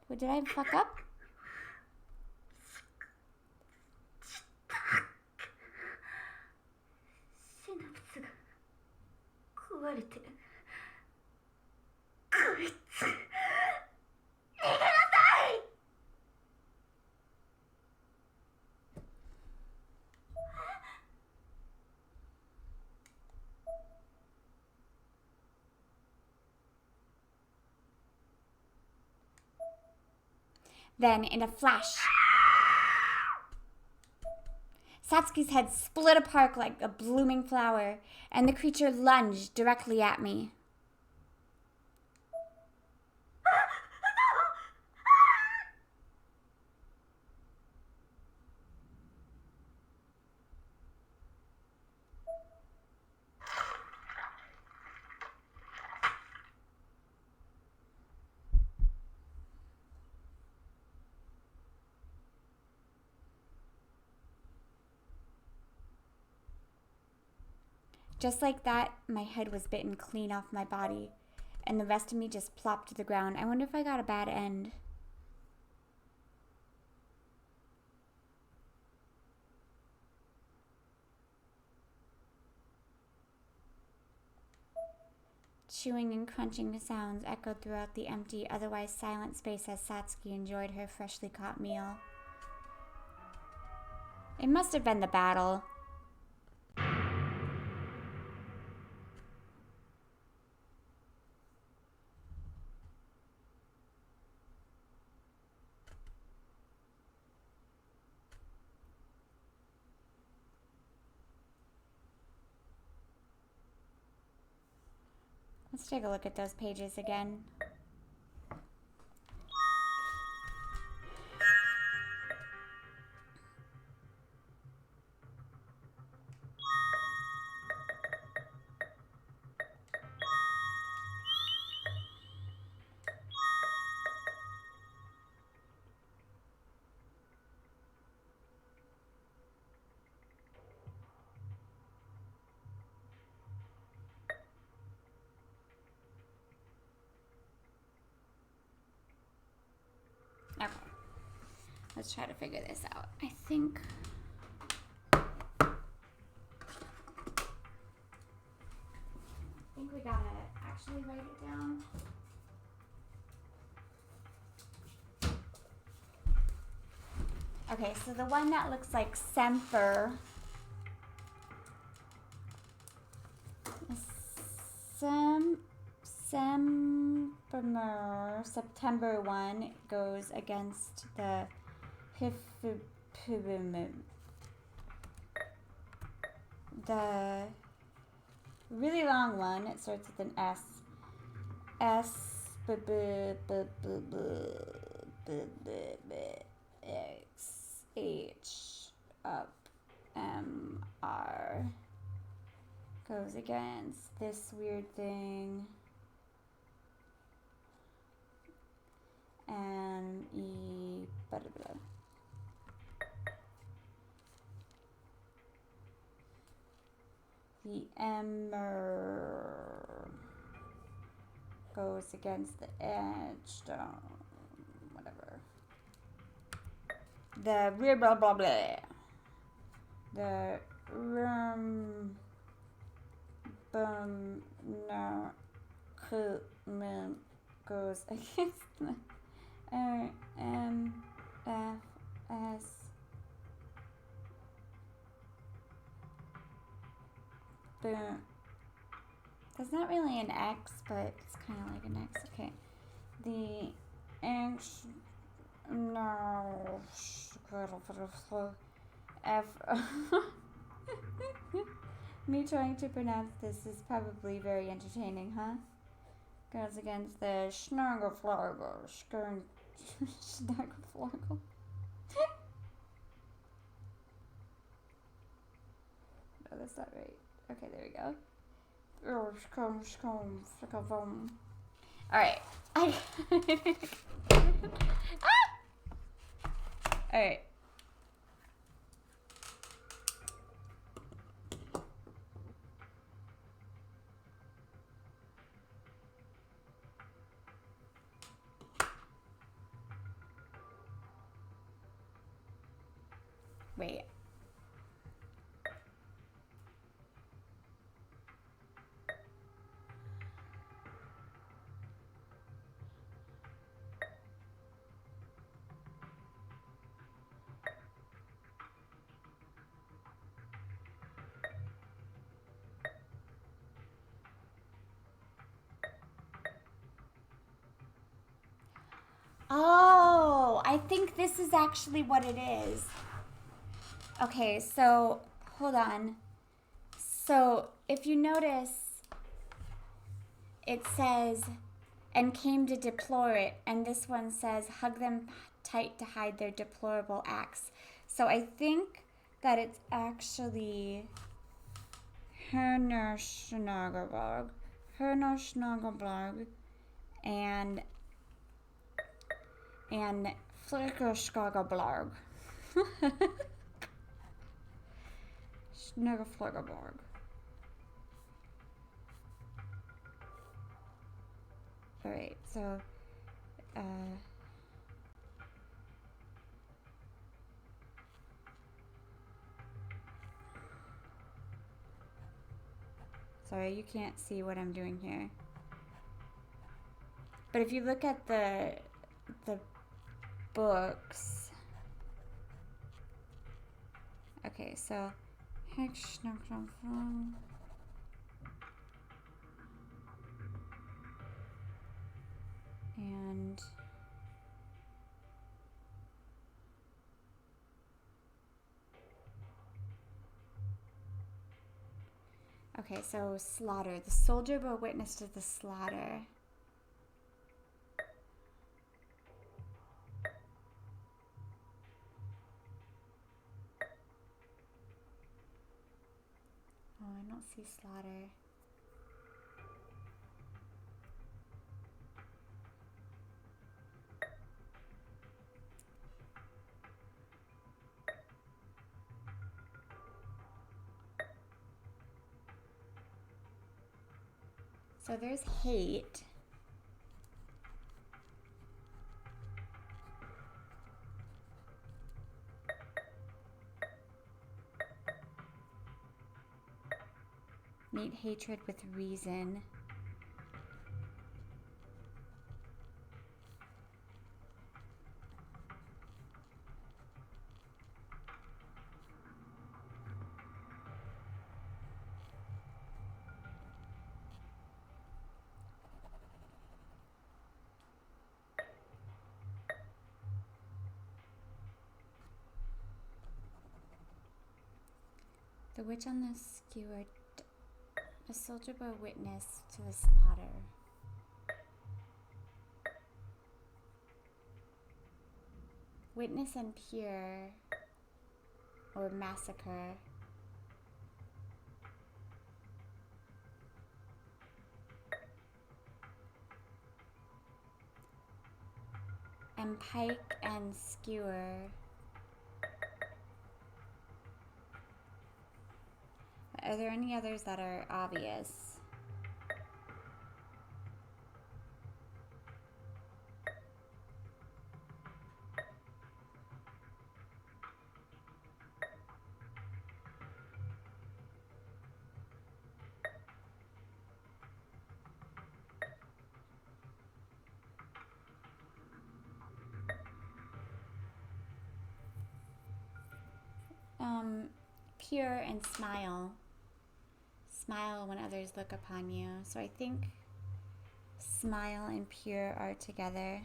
What, did I fuck up? 壊れてる。こいつ、逃げなさい。Then, in a flash, Satsuki's head split apart like a blooming flower, and the creature lunged directly at me. Just like that, my head was bitten clean off my body, and the rest of me just plopped to the ground. I wonder if I got a bad end. Chewing and crunching sounds echoed throughout the empty, otherwise silent space as Satsuki enjoyed her freshly caught meal. It must have been the battle. Let's take a look at those pages again. Okay, let's try to figure this out. I think we gotta actually write it down. Okay, so the one that looks like Semper, September one goes against the the really long one. It starts with an S. X H up M R goes against this weird thing. And E blah, blah, blah. The emmer goes against the edge, whatever. The blah blah blah blah. The boom no goes against the R M F S. Boom. That's not really an X, but it's kind of like an X. Okay. The X. No. F. Me trying to pronounce this is probably very entertaining, huh? Goes against the Schnargleflorgle. Schnargleflorgle. No, that's not right. Okay, there we go. Alright. Alright. Wait. Oh, I think this is actually what it is. Okay, so hold on. So if you notice, it says, and came to deplore it, and this one says, hug them tight to hide their deplorable acts. So I think that it's actually Herner Schnagerberg, and Flickerskagerberg. Schnagerflickerberg. Alright, so sorry, you can't see what I'm doing here. But if you look at the books, okay, so and okay, so slaughter. The soldier bore witness to the slaughter. Oh, I don't see slaughter. So there's hate. Meet hatred with reason. The witch on the skewer. A soldier bore witness to the slaughter. Witness and peer, or massacre. And pike and skewer. Are there any others that are obvious? Pure and smile. Smile when others look upon you. So I think smile and pure are together.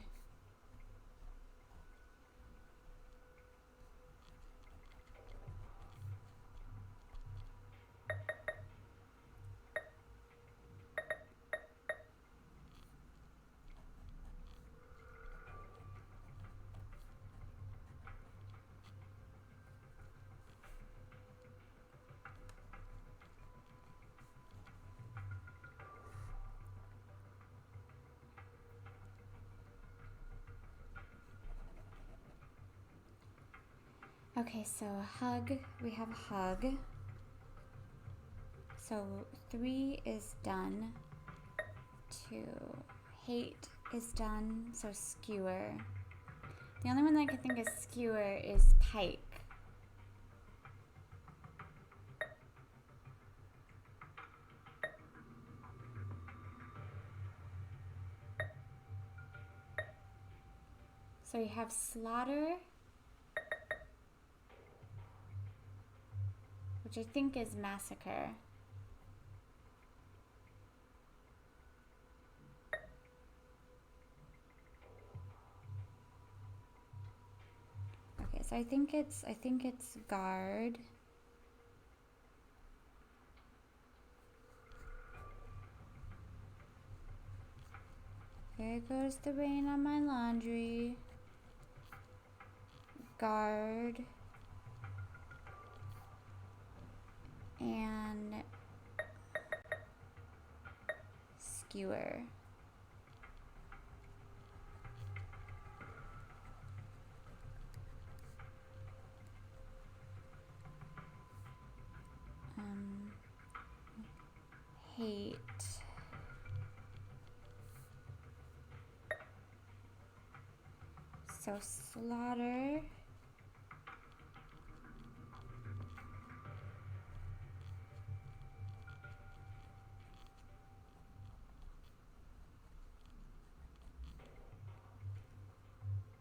Okay, so hug, we have hug. So 3 is done. 2, hate is done, so skewer. The only one that I can think is skewer is pike. So you have slaughter, which I think is massacre. so I think it's guard. There goes the rain on my laundry. Guard. And skewer. Hate. So slaughter.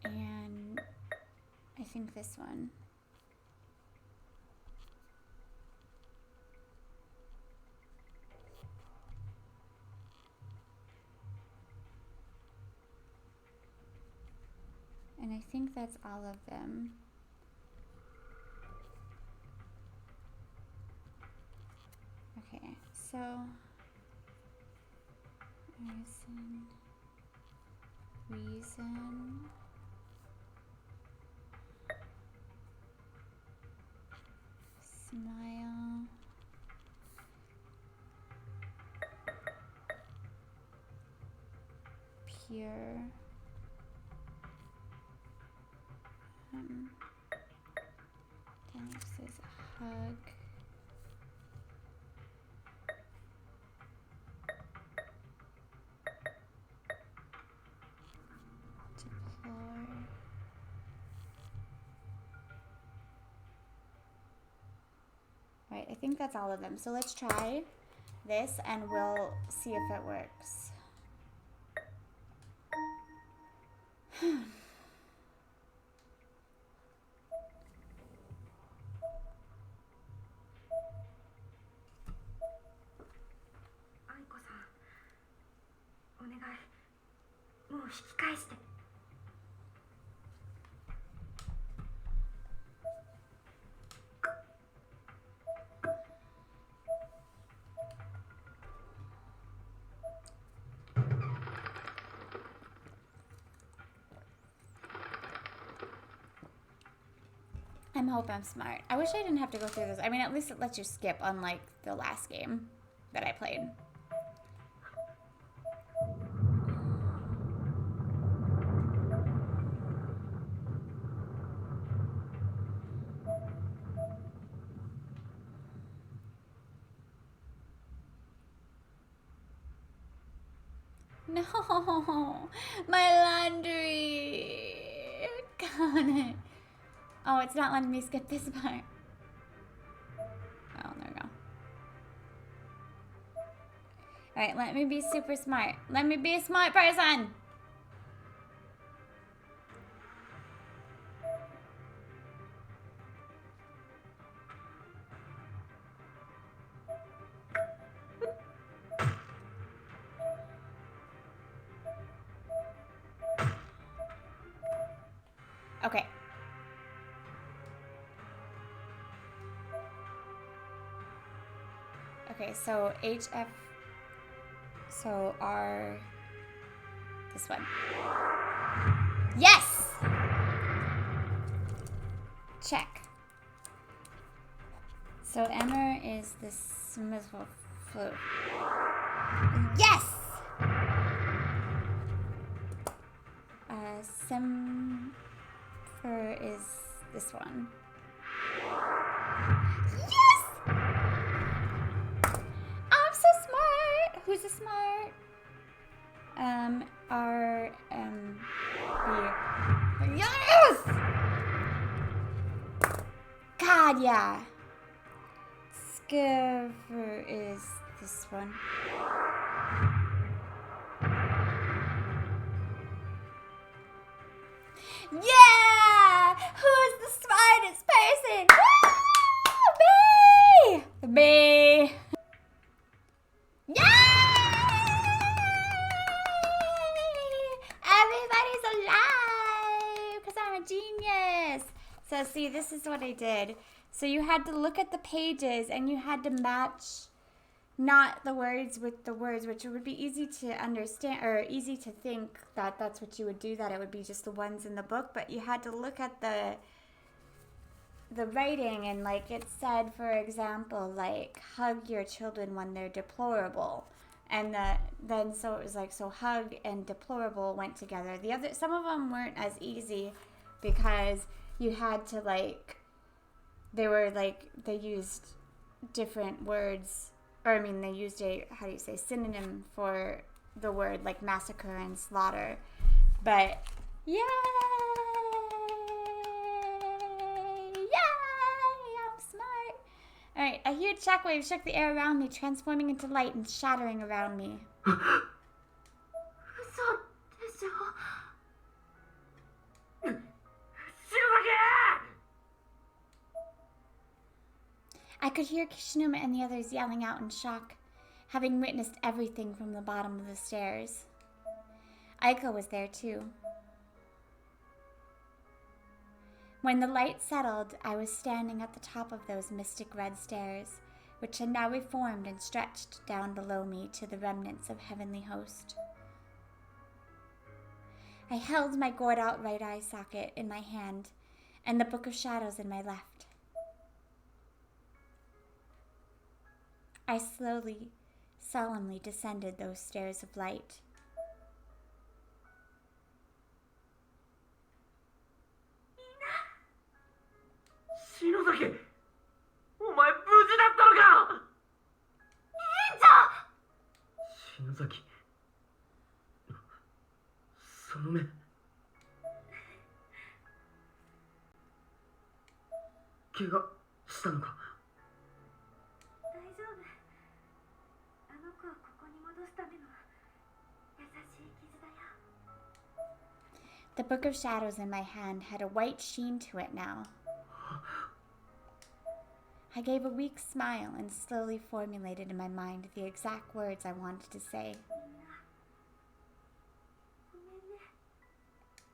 And I think this one. And I think that's all of them. Okay, so reason, smile, pure, this is hug, deplore, right, I think that's all of them. So let's try this and we'll see if it works. I hope I'm smart. I wish I didn't have to go through this. I mean, at least it lets you skip, unlike the last game that I played. No, my laundry. Got it. Oh, it's not letting me skip this part. Oh, there we go. Alright, let me be super smart. Let me be a smart person. Okay. Okay, so HF, so R, this one. Yes! Check. So Emmer is the smithful flu. Yes! Semper is this one. Yes! I'm so smart. Who's a smart? Yes! God, yeah. Skiver is this one. Yeah! Who's the smartest person? Woo! Me! Me! Yay! Everybody's alive! Because I'm a genius! So see, this is what I did. So you had to look at the pages and you had to match not the words with the words, which would be easy to understand or easy to think that that's what you would do, that it would be just the ones in the book, but you had to look at the writing, and like it said, for example, like hug your children when they're deplorable. And then so it was like, so hug and deplorable went together. The other, some of them weren't as easy because you had to like, they were like, they used different words, or I mean they used a, how do you say, synonym for the word, like massacre and slaughter. But yay! I'm smart. Alright, a huge shockwave shook the air around me, transforming into light and shattering around me. I could hear Kishinuma and the others yelling out in shock, having witnessed everything from the bottom of the stairs. Aiko was there too. When the light settled, I was standing at the top of those mystic red stairs, which had now reformed and stretched down below me to the remnants of Heavenly Host. I held my gored-out right eye socket in my hand and the Book of Shadows in my left. I slowly, solemnly descended those stairs of light. Shinozaki! お前無事だったのか！篠崎、その目。怪我したのか？大丈夫。あの子をここに戻すための優しい傷だよ。The Book of Shadows in my hand had a white sheen to it now. I gave a weak smile and slowly formulated in my mind the exact words I wanted to say. ごめんね。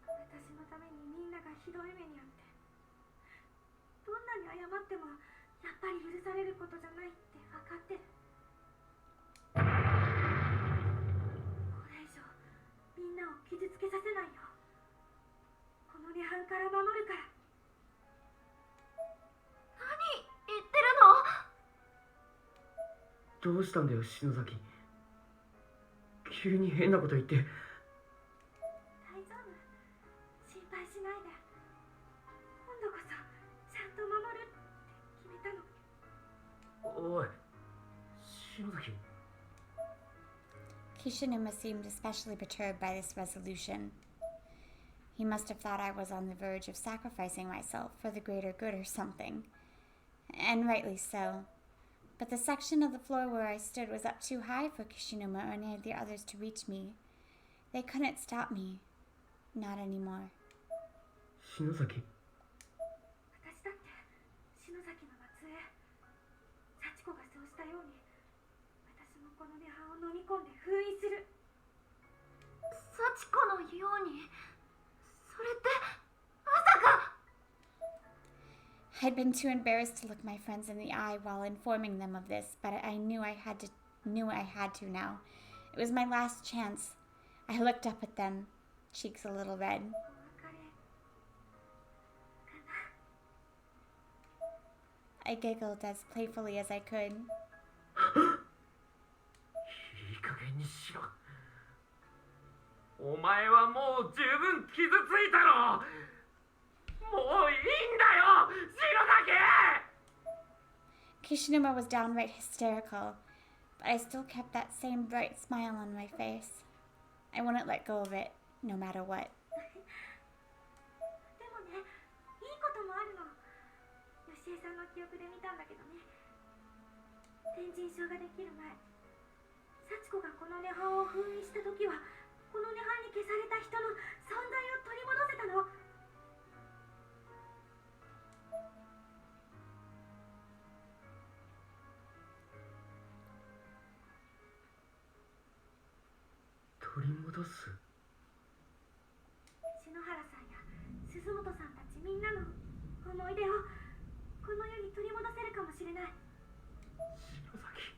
私のためにみんながひどい目にあって、どんなに謝ってもやっぱり許されることじゃないって分かってる。これ以上みんなを傷つけさせないよ。この涅槃から守るから。言ってるの？どうしたんだよ、篠崎。急に変なこと言って。大丈夫。心配しないで。今度こそちゃんと守るって決めたの。おい、篠崎。Kishinuma seemed especially perturbed by this resolution. He must have thought I was on the verge of sacrificing myself for the greater good or something. And rightly so. But the section of the floor where I stood was up too high for Kishinuma or any of the others to reach me. They couldn't stop me. Not anymore. 篠崎。私だって篠崎の末裔。幸子がそうしたように、私もこの涅槃を飲み込んで封印する。幸子のように？それってまさか。I'd been too embarrassed to look my friends in the eye while informing them of this, but I knew I had to now. It was my last chance. I looked up at them, cheeks a little red. I giggled as playfully as I could. いい加減にしろ。お前はもう十分傷ついたろ。もういいんだよ、篠崎。 Kishinuma was downright hysterical, but I still kept that same bright smile on my face. I wouldn't let go of it, no matter what. でもね、いいこともあるの。吉江さんの記憶で見たんだけどね。天神症ができる前、幸子がこの涅槃を封印した時は、この涅槃に消された人の存在を取り戻せたの。取り戻す？篠原さんや鈴本さんたちみんなの本思い出をこの世に取り戻せるかもしれない。篠崎。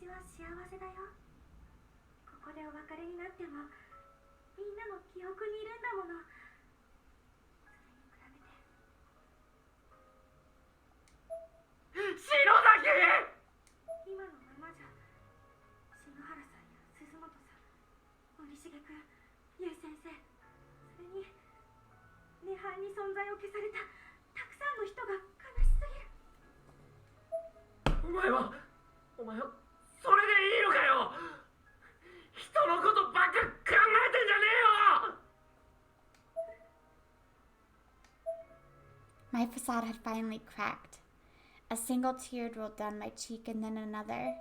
私は幸せだよ。ここでお別れになってもみんなの記憶にいるんだもの。それに比べて篠崎。今のままじゃ篠原さんや鈴本さん、森重君、ゆい先生、それに涅槃に存在を消されたたくさんの人が悲しすぎる。お前はそれでいいのかよ。人のことばっか考えてんじゃねえよ。 My facade had finally cracked. A single tear rolled down my cheek and then another.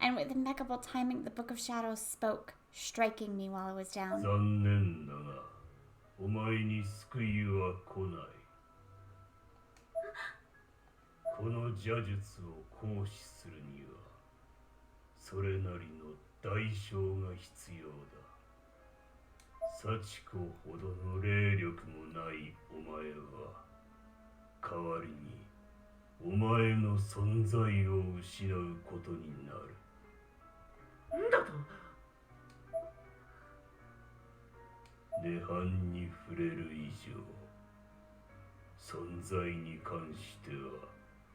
And with impeccable timing, the Book of Shadows spoke, striking me while I was down. 残念だが、お前に救いは来ない。この邪術を行使するには、それなりの代償が必要だ。幸子ほどの霊力もないお前は、代わりにお前の存在を失うことになる。なんだと。涅槃に触れる以上、存在に関しては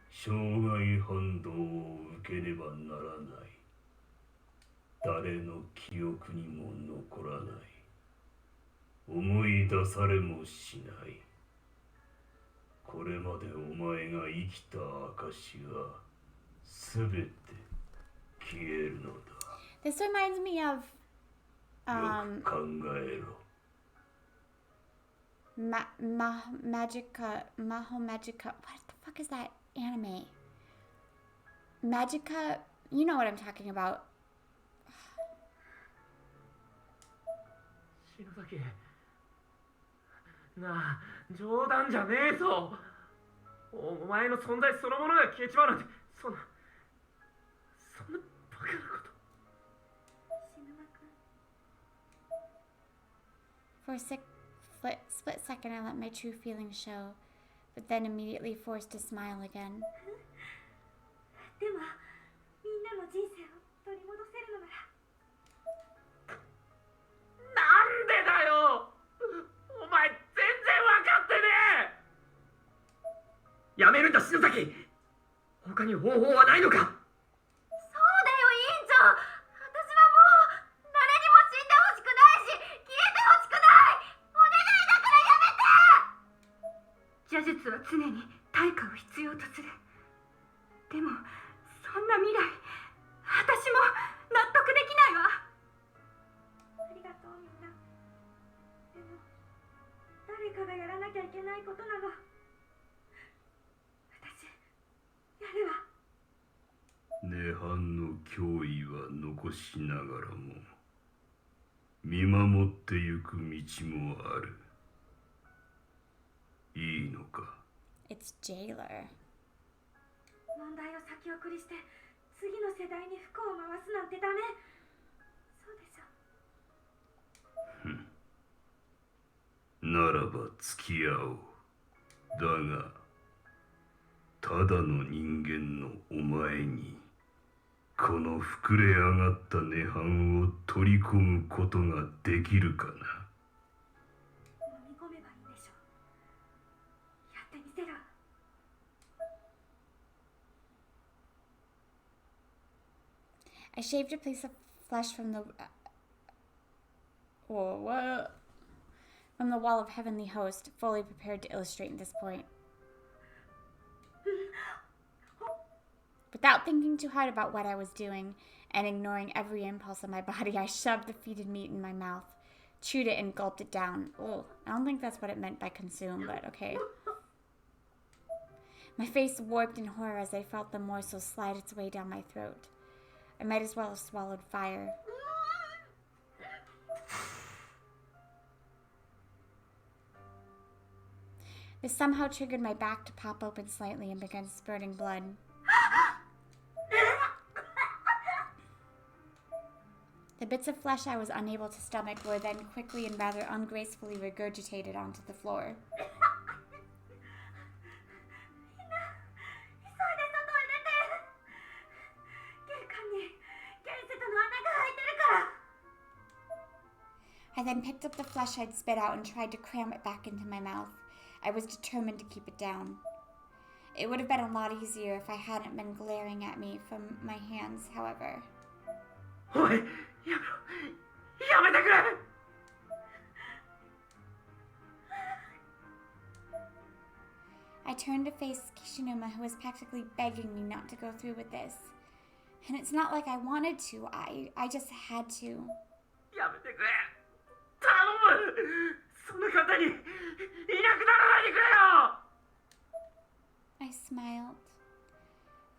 障害反動を受けねばならない。誰の記憶にも残らない。思い出されもしない。これまでお前が生きた証がすべて消えるのだ。This reminds me of よく考えろ。Magica, Maho Magica. What the fuck is that anime? Magica, you know what I'm talking about. 篠崎。なあ、冗談じゃねえぞ。お前の存在そのものが消えちまうなんて、そんなバカなこと。篠間君。 For a split second, I let my true feelings show, but then immediately forced to smile again. でもみんなの人生を取り戻せるのなら。なんでだよ。お前全然分かってねえ。やめるんだ篠崎。他に方法はないのか。そうだよ委員長。私はもう誰にも死んでほしくないし消えてほしくない。お願いだからやめて。邪術は常に対価を必要とする。でもそんな未来私も納得できないわ。ありがとうみんな。でも誰かがやらなきゃいけないことなの。私やるわ。涅槃の脅威は残しながらも見守ってゆく道もある。いいのか。 It's Jailer. 問題を先送りして次の世代に不幸を回すなんてダメ。そうでしょ。ならば付き合おう。だがただの人間のお前にこの膨れ上がった涅槃を取り込むことができるかな。飲み込めばいいでしょ。やってみせろ。I shaved a piece of flesh from the from the wall of Heavenly Host, fully prepared to illustrate this point. Without thinking too hard about what I was doing and ignoring every impulse of my body, I shoved the feated meat in my mouth, chewed it, and gulped it down. Oh, I don't think that's what it meant by consume, but okay. My face warped in horror as I felt the morsel slide its way down my throat. I might as well have swallowed fire. This somehow triggered my back to pop open slightly and began spurting blood. The bits of flesh I was unable to stomach were then quickly and rather ungracefully regurgitated onto the floor. I then picked up the flesh I'd spit out and tried to cram it back into my mouth. I was determined to keep it down. It would have been a lot easier if I hadn't been glaring at me from my hands, however. おい、やめろ。やめてくれ。 I turned to face Kishinuma, who was practically begging me not to go through with this. And it's not like I wanted to, I just had to. やめてくれ。頼む。そんな簡単にいなくならないでくれよ。 I smiled.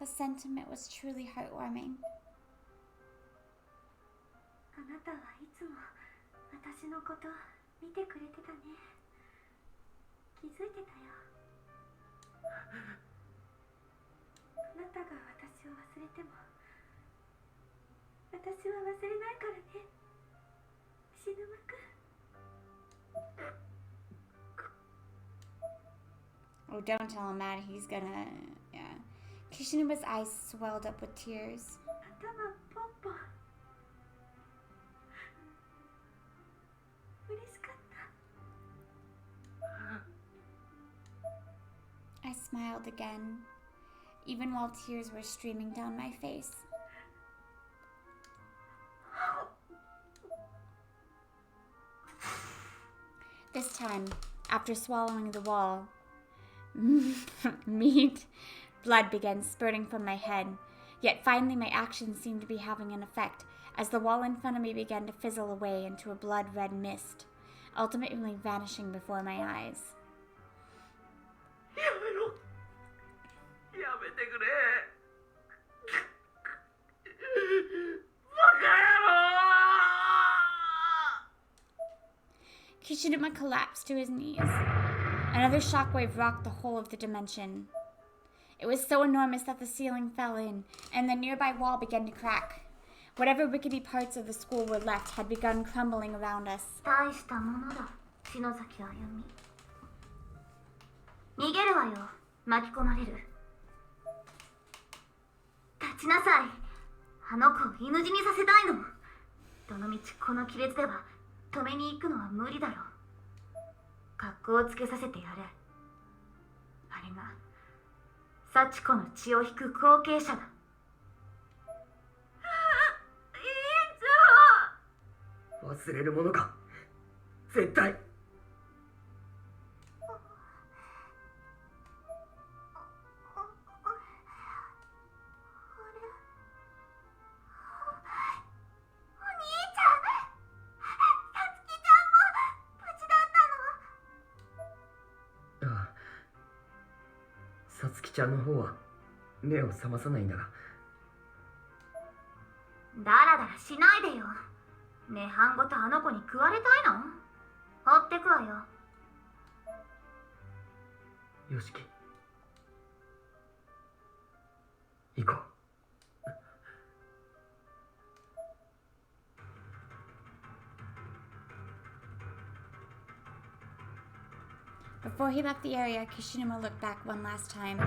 The sentiment was truly heartwarming. あなたはいつも私のこと見てくれてたね。気づいてたよ。あなたが私を忘れても私は忘れないからね、菱沼くん。 Oh, don't tell him that. He's gonna... Yeah. Kishinuma's eyes swelled up with tears. 頭ポンポン。嬉しかった。 I smiled again, even while tears were streaming down my face. This time, after swallowing the wall, blood began spurting from my head. Yet finally my actions seemed to be having an effect, as the wall in front of me began to fizzle away into a blood-red mist, ultimately vanishing before my eyes. やめろ。やめてくれ。バカ野郎。 Kishinuma collapsed to his knees. Another shockwave rocked the whole of the dimension. It was so enormous that the ceiling fell in, and the nearby wall began to crack. Whatever rickety parts of the school were left had begun crumbling around us. 大したものだ、篠崎あゆみ。逃げるわよ、巻き込まれる。立ちなさい。あの子を犬死にさせたいの。どのみちこの亀裂では止めに行くのは無理だろう。格好をつけさせてやれ。あれが幸子の血を引く後継者だ。忘れるものか、絶対。さつきちゃんの方は目を覚まさないんだが。だらだらしないでよ。ねえ、半ごとあの子に食われたいの？放ってくわよ。よしき、行こう。Before he left the area, Kishinuma looked back one last time,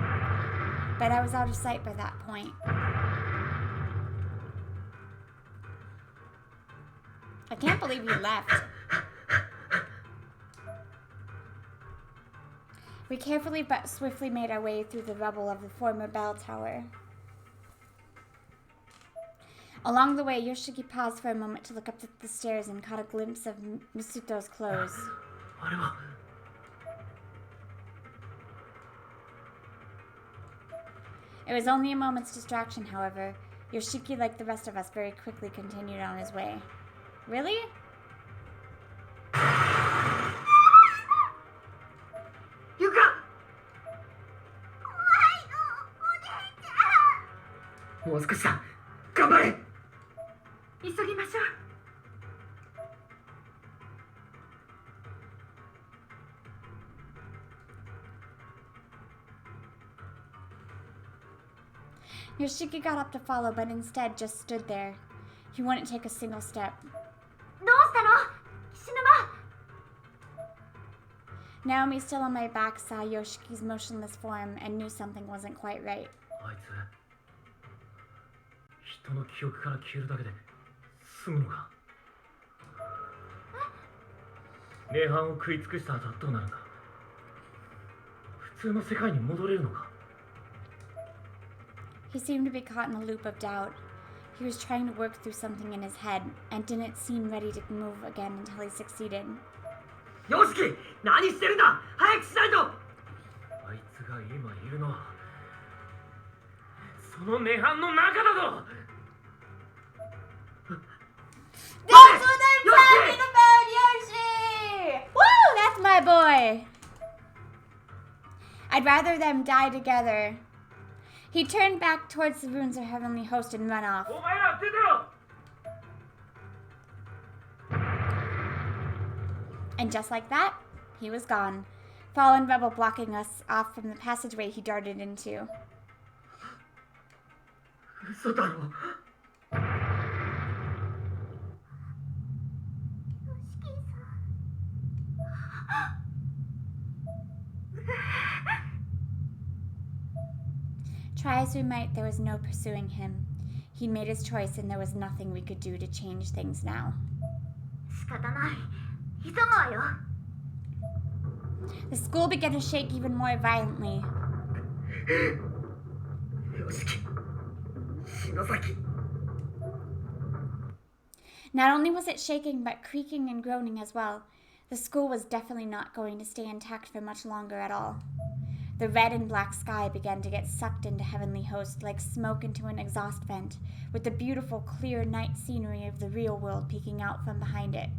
but I was out of sight by that point. I can't believe he left. We carefully but swiftly made our way through the rubble of the former bell tower. Along the way, Yoshiki paused for a moment to look up the stairs and caught a glimpse of Misuto's clothes. あれは。 It was only a moment's distraction, however. Yoshiki, like the rest of us, very quickly continued on his way. Really? Yuka! もう少しだ、頑張れ。急ぎましょう。 Yoshiki got up to follow, but instead just stood there. He wouldn't take a single step. どうしたの？菱沼。 Naomi, still on my back, saw Yoshiki's motionless form and knew something wasn't quite right. あいつ、人の記憶から消えるだけで済むのか？涅槃を食い尽くした後はどうなるんだ。普通の世界に戻れるのか。 He seemed to be caught in a loop of doubt. He was trying to work through something in his head and didn't seem ready to move again until he succeeded. ヨシキ、何してるんだ。早くしないと。あいつが今いるのはその涅槃の中だぞ。 That's what I'm talking about, Yoshi! Woo! That's my boy! I'd rather them die together. He turned back towards the ruins of Heavenly Host and ran off. お前ら出てろ。 And just like that, he was gone. Fallen rebel blocking us off from the passageway he darted into. 嘘だろ。Try as we might, there was no pursuing him. He'd made his choice and there was nothing we could do to change things now. 仕方ない。急ぐわよ。 The school began to shake even more violently. ヨシキ、篠崎。 Not only was it shaking, but creaking and groaning as well. The school was definitely not going to stay intact for much longer at all. The red and black sky began to get sucked into Heavenly Host like smoke into an exhaust vent, with the beautiful, clear night scenery of the real world peeking out from behind it.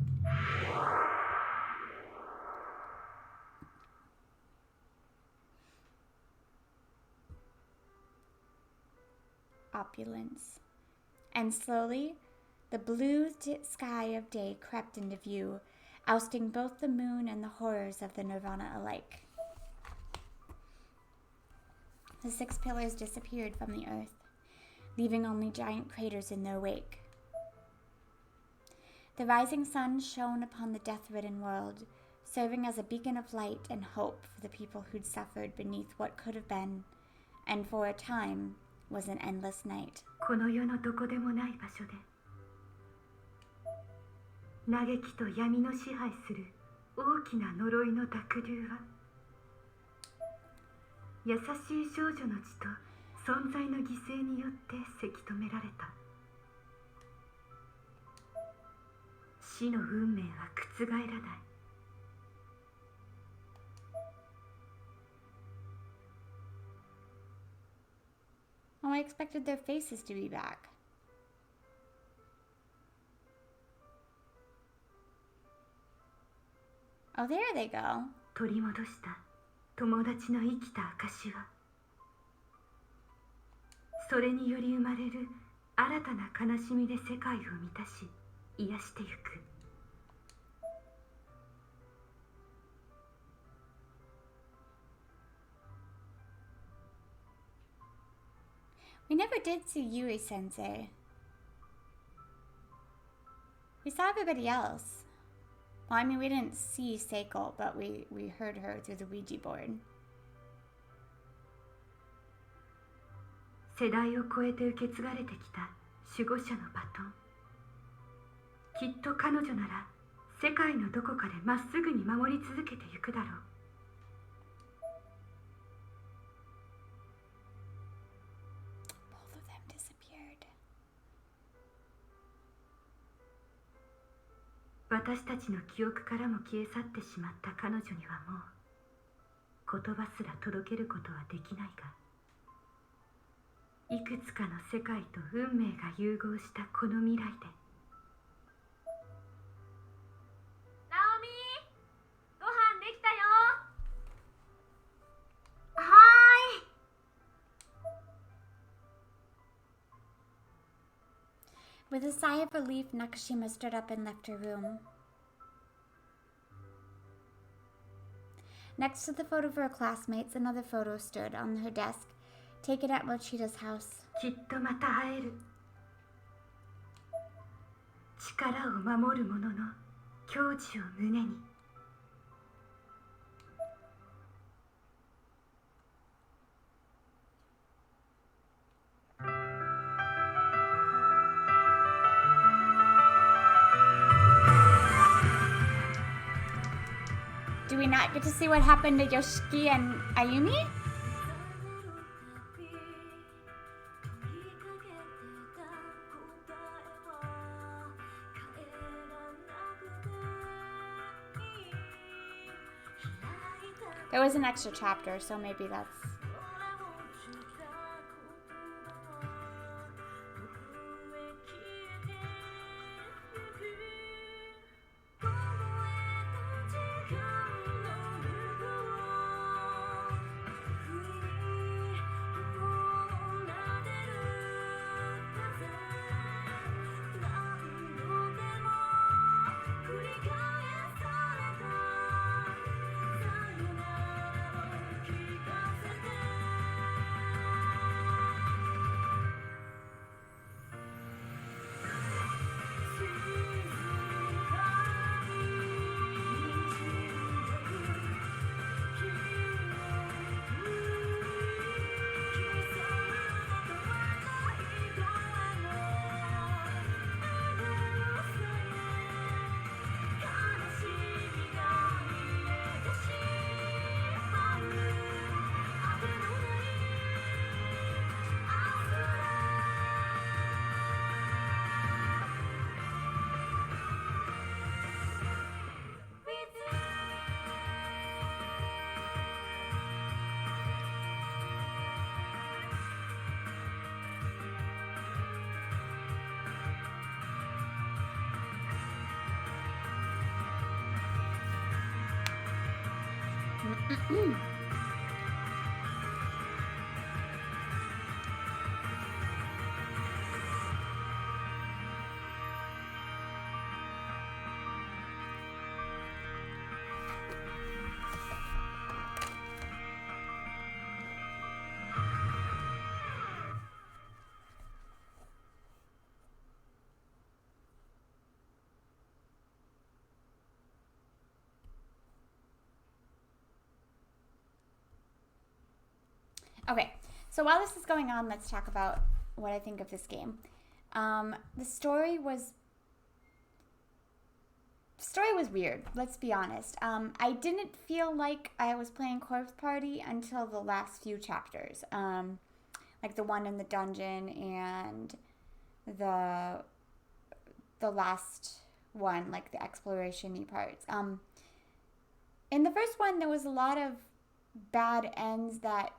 Opulence. And slowly, the blue sky of day crept into view, ousting both the moon and the horrors of the Nirvana alike. The 6 pillars disappeared from the earth, leaving only giant craters in their wake. The rising sun shone upon the death-ridden world, serving as a beacon of light and hope for the people who'd suffered beneath what could have been, and for a time, was an endless night. この世のどこでもない場所で嘆きと闇の支配する大きな呪いの濁流は優しい少女の血と存在の犠牲によってせき止められた。死の運命は覆らない。 Oh, I expected their faces to be back. Oh, there they go. 取り戻した友達の生きた証はそれにより生まれる新たな悲しみで世界を満たし癒してゆく。 We never did see Yui Sensei. We saw everybody else. Well, I mean, we didn't see Seiko, but we heard her through the Ouija board. 世代を超えて受け継がれてきた守護者のバトン。きっと彼女なら世界のどこかでまっすぐに守り続けてゆくだろう。 Both of them disappeared. 私たちの記憶からも消え去ってしまった彼女にはもう言葉すら届けることはできないが、いくつかの世界と運命が融合したこの未来で。ナオミ、ご飯できたよ。はーい。 With a sigh of relief, Nakashima stood up and left her room. Next to the photo of her classmates, another photo stood on her desk, taken at Mochida's house. きっとまた会える。力を守る者の矜持を胸に。we not get to see what happened to Yoshiki and Ayumi? There was an extra chapter, so maybe that's... Okay, so while this is going on, let's talk about what I think of this game. The story was weird, let's be honest. I didn't feel like I was playing Corpse Party until the last few chapters. Like the one in the dungeon and the last one, like the exploration-y parts. In the first one, there was a lot of bad ends that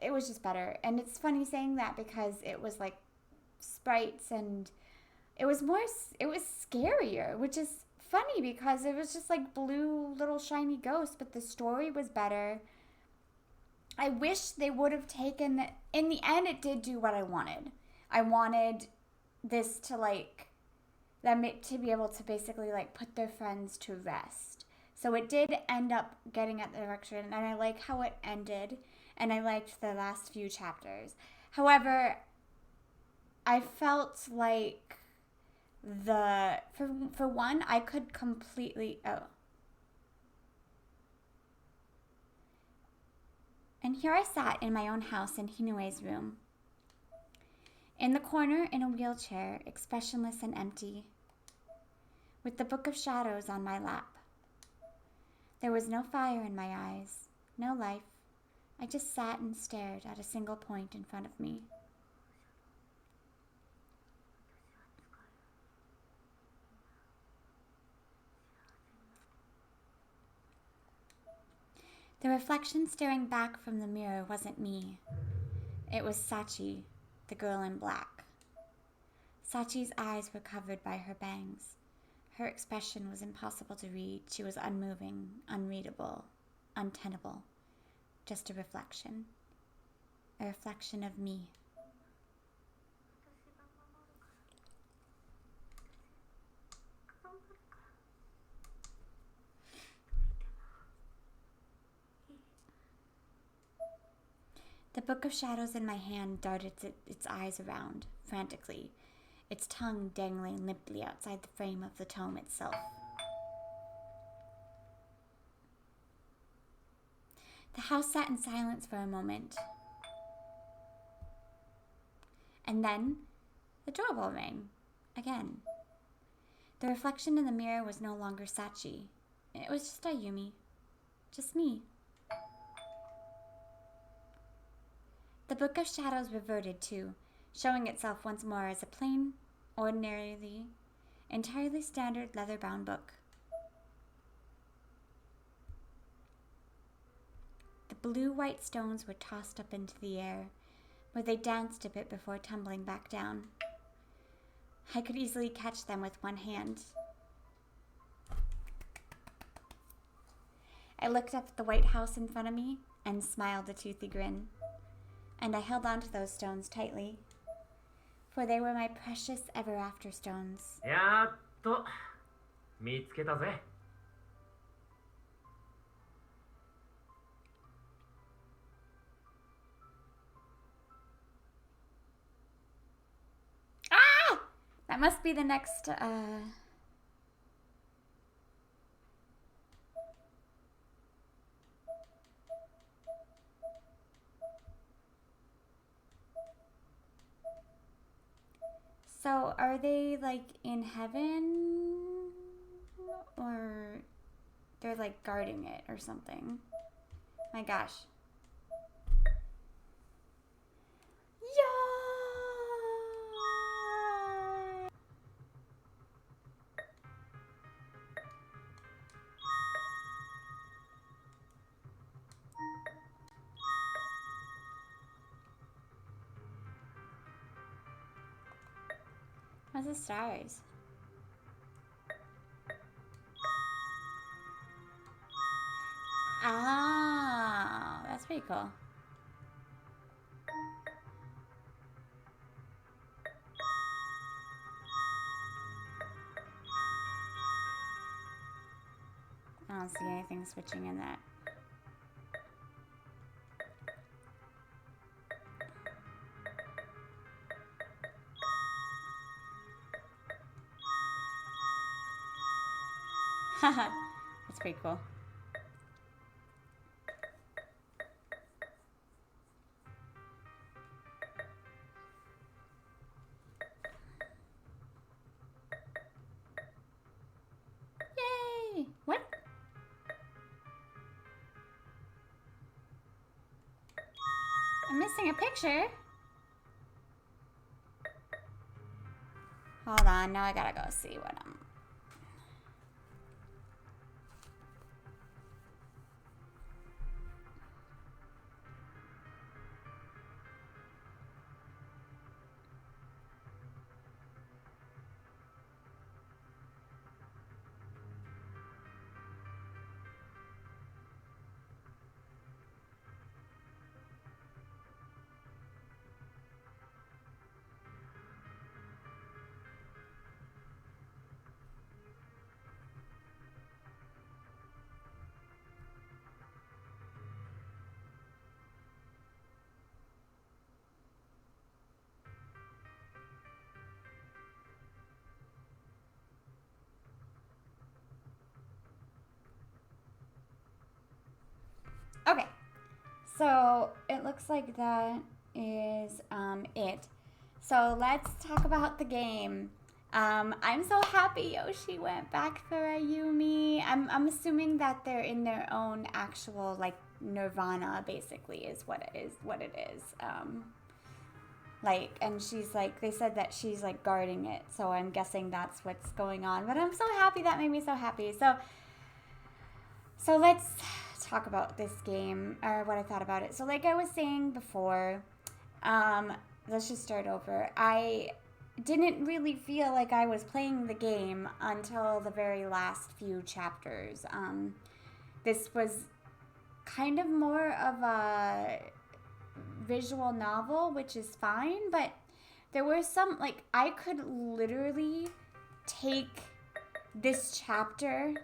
it was just better. And it's funny saying that because it was like sprites and it was scarier, which is funny because it was just like blue little shiny ghosts, but the story was better. I wish they would have taken in the end it did do what I wanted. I wanted this to like them to be able to basically like put their friends to rest. So it did end up getting at the direction, and I like how it ended, and I liked the last few chapters. However, I felt like for one, I could completely And here I sat in my own house in Hinoue's room. In the corner, in a wheelchair, expressionless and empty, with the Book of Shadows on my lap. There was no fire in my eyes, no life. I just sat and stared at a single point in front of me. The reflection staring back from the mirror wasn't me. It was Sachi, the girl in black. Sachi's eyes were covered by her bangs. Her expression was impossible to read. She was unmoving, unreadable, untenable. Just a reflection. A reflection of me. The Book of Shadows in my hand darted its eyes around, frantically, its tongue dangling limply outside the frame of the tome itself. The house sat in silence for a moment. And then, the doorbell rang, again. The reflection in the mirror was no longer Sachi. It was just Ayumi, Just me. The Book of Shadows reverted to, showing itself once more as a plain, ordinarily, entirely standard leather-bound book. The blue-white stones were tossed up into the air, where they danced a bit before tumbling back down. I could easily catch them with one hand. I looked up at the White House in front of me and smiled a toothy grin. And I held on to those stones tightly, for they were my precious ever-after stones. やっと見つけたぜ。That must be the next, So, are they, like, in heaven? Or they're, like, guarding it or something? My gosh. Yeah! What's the stars? Ah, that's pretty cool. I don't see anything switching in that. Haha, that's pretty cool. Yay! What? I'm missing a picture. Hold on, now I gotta go see what I'm... Okay, so it looks like that is it. So let's talk about the game. I'm so happy Yoshi went back for Ayumi. I'm assuming that they're in their own actual like nirvana, basically, is what it is. Like, and she's like, they said that she's like guarding it, so I'm guessing that's what's going on. But I'm so happy, that made me so happy. So let's talk about this game, or what I thought about it. So like I was saying before, let's just start over. I didn't really feel like I was playing the game until the very last few chapters. This was kind of more of a visual novel, which is fine, but there were some, like, I could literally take this chapter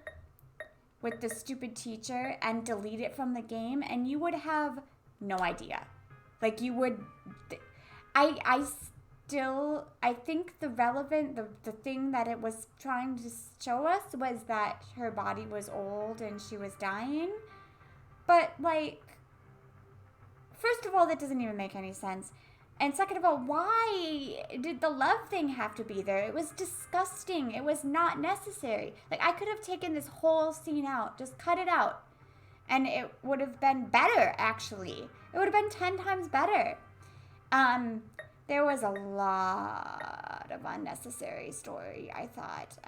with the stupid teacher and delete it from the game, and you would have no idea. Like, you would... I think the thing that it was trying to show us was that her body was old and she was dying. But, like, first of all, that doesn't even make any sense. And second of all, why did the love thing have to be there? It was disgusting. It was not necessary. Like, I could have taken this whole scene out, just cut it out, And it would have been better, actually. It would have been 10 times better. There was a lot of unnecessary story, I thought.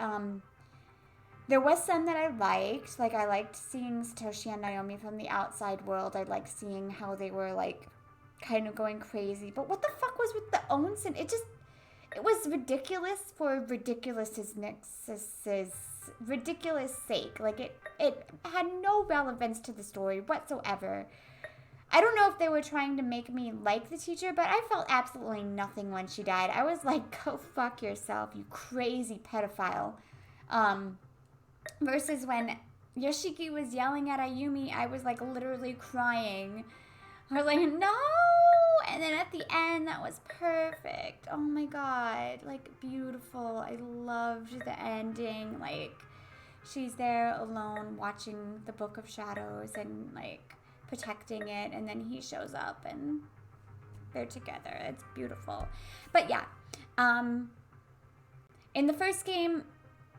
There was some that I liked. Like, I liked seeing Satoshi and Naomi from the outside world. I liked seeing how they were, like, kind of going crazy. But what the fuck was with the Onsen? It was ridiculous for ridiculous sake. Like, it had no relevance to the story whatsoever. I don't know if they were trying to make me like the teacher, but I felt absolutely nothing when she died. I was like, go fuck yourself, you crazy pedophile. Versus when Yoshiki was yelling at Ayumi, I was like literally crying. I was like, no! And then at the end, that was perfect. Oh my god, like beautiful. I loved the ending. Like, she's there alone watching the Book of Shadows and like protecting it, and then he shows up and they're together. It's beautiful. But yeah, in the first game,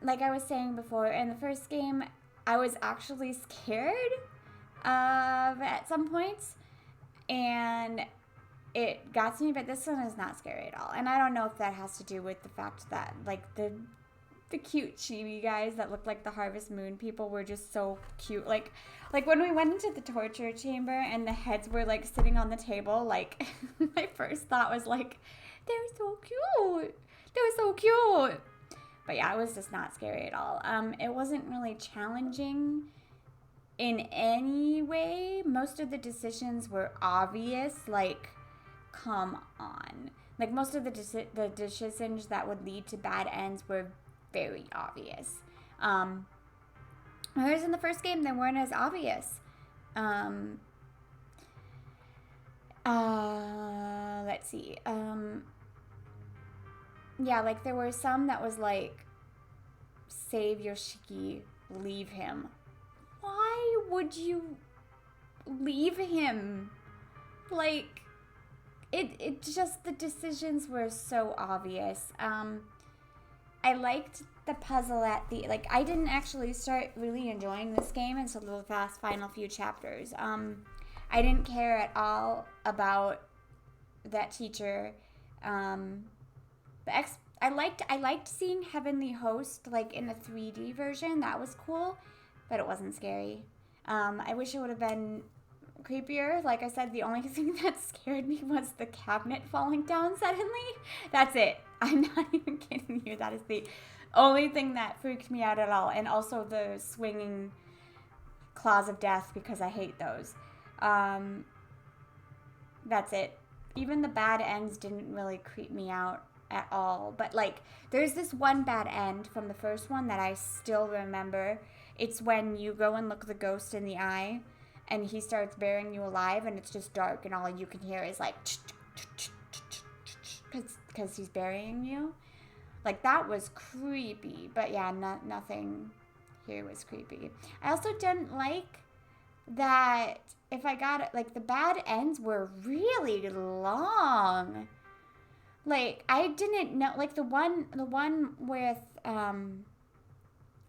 like I was saying before, in the first game, I was actually scared at some points, and it got to me, but this one is not scary at all. And I don't know if that has to do with the fact that, like, the cute chibi guys that looked like the Harvest Moon people were just so cute. Like when we went into the torture chamber and the heads were, like, sitting on the table, like, my first thought was, like, they're so cute. They're so cute. But yeah, it was just not scary at all. It wasn't really challenging in any way. Most of the decisions were obvious. Like, come on. Like, most of the decisions that would lead to bad ends were very obvious. Whereas in the first game, they weren't as obvious. Let's see. Yeah, like, there were some that was like, save Yoshiki, leave him. Why would you leave him? Like, it just, the decisions were so obvious. I liked the puzzle at the, like, I didn't actually start really enjoying this game until the final few chapters. I didn't care at all about that teacher. I liked seeing Heavenly Host, like, in a 3D version. That was cool, but it wasn't scary. I wish it would have been creepier. Like I said, the only thing that scared me was the cabinet falling down suddenly. That's it. I'm not even kidding you. That is the only thing that freaked me out at all. And also the swinging claws of death, because I hate those. That's it. Even the bad ends didn't really creep me out at all. But, like, there's this one bad end from the first one that I still remember. It's when you go and look the ghost in the eye, and he starts burying you alive, and it's just dark, and all you can hear is, like, because he's burying you. Like, that was creepy. But, yeah, nothing here was creepy. I also didn't like that if I got it, like, the bad ends were really long. Like, I didn't know, like, the one with,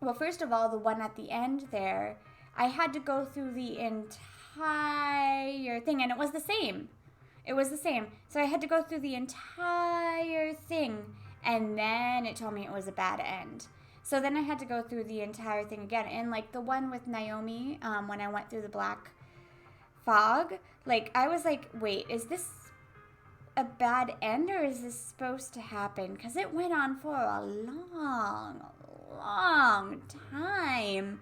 well, first of all, the one at the end there, I had to go through the entire thing, and it was the same. It was the same. So I had to go through the entire thing, and then it told me it was a bad end. So then I had to go through the entire thing again. And, like, the one with Naomi, when I went through the black fog, like, I was like, wait, is this a bad end, or is this supposed to happen? Because it went on for a long time.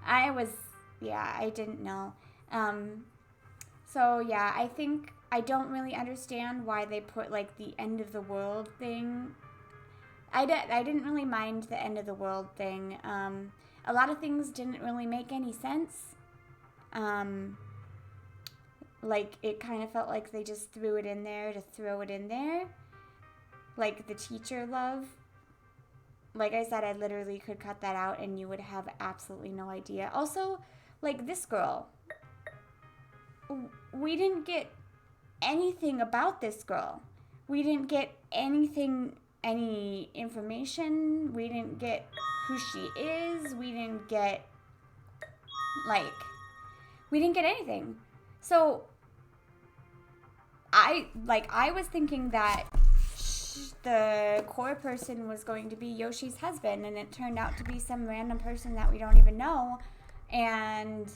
I didn't know. So yeah, I think I don't really understand why they put, like, the end of the world thing. I didn't really mind the end of the world thing. A lot of things didn't really make any sense. Like, it kind of felt like they just threw it in there to throw it in there. Like, the teacher love. Like I said, I literally could cut that out and you would have absolutely no idea. Also, like, this girl. We didn't get anything about this girl. We didn't get any information. We didn't get who she is. We didn't get, like, We didn't get anything. So I was thinking that the core person was going to be Yoshi's husband, and it turned out to be some random person that we don't even know. And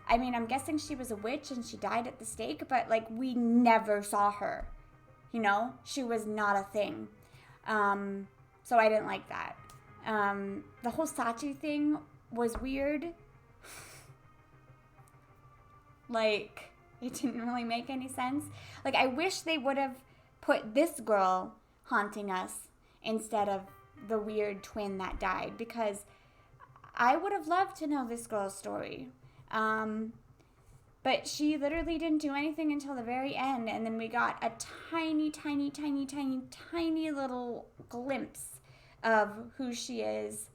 I mean, I'm guessing she was a witch and she died at the stake, but like we never saw her. You know, she was not a thing. So I didn't like that. The whole Sachi thing was weird. Like, it didn't really make any sense. Like, I wish they would have put this girl haunting us instead of the weird twin that died, because I would have loved to know this girl's story. But she literally didn't do anything until the very end, and then we got a tiny, tiny, tiny, tiny, tiny little glimpse of who she is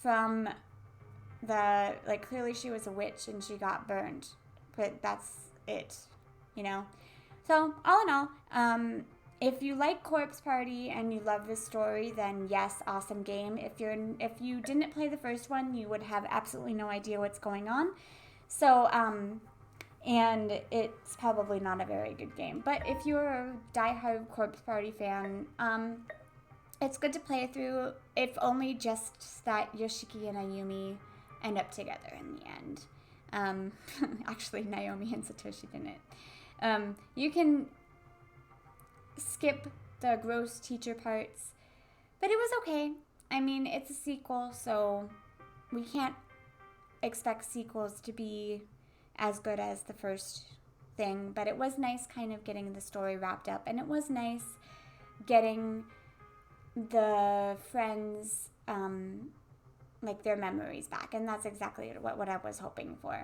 from the, like, clearly she was a witch and she got burned. But that's it, you know? So, all in all, if you like Corpse Party and you love this story, then yes, awesome game. If you didn't play the first one, you would have absolutely no idea what's going on. So, and it's probably not a very good game. But if you're a diehard Corpse Party fan, it's good to play through, if only just that Yoshiki and Ayumi end up together in the end. Actually, Naomi and Satoshi didn't. You can skip the gross teacher parts, but it was okay. I mean, it's a sequel, so we can't expect sequels to be as good as the first thing, but it was nice kind of getting the story wrapped up, and it was nice getting the friends like their memories back, and that's exactly what I was hoping for.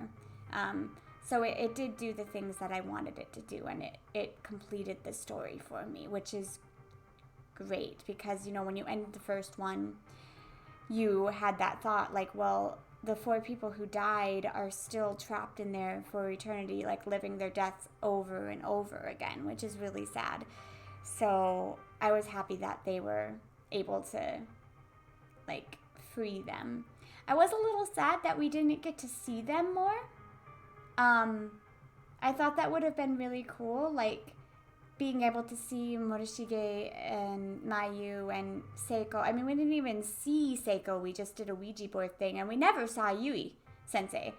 So it did do the things that I wanted it to do, and it completed the story for me, which is great, because, you know, when you ended the first one, you had that thought, like, well, the 4 people who died are still trapped in there for eternity, like, living their deaths over and over again, which is really sad. So I was happy that they were able to, like, free them. I was a little sad that we didn't get to see them more. I thought that would have been really cool, like, being able to see Morishige and Mayu and Seiko. I mean, we didn't even see Seiko. We just did a Ouija board thing, and we never saw Yui Sensei.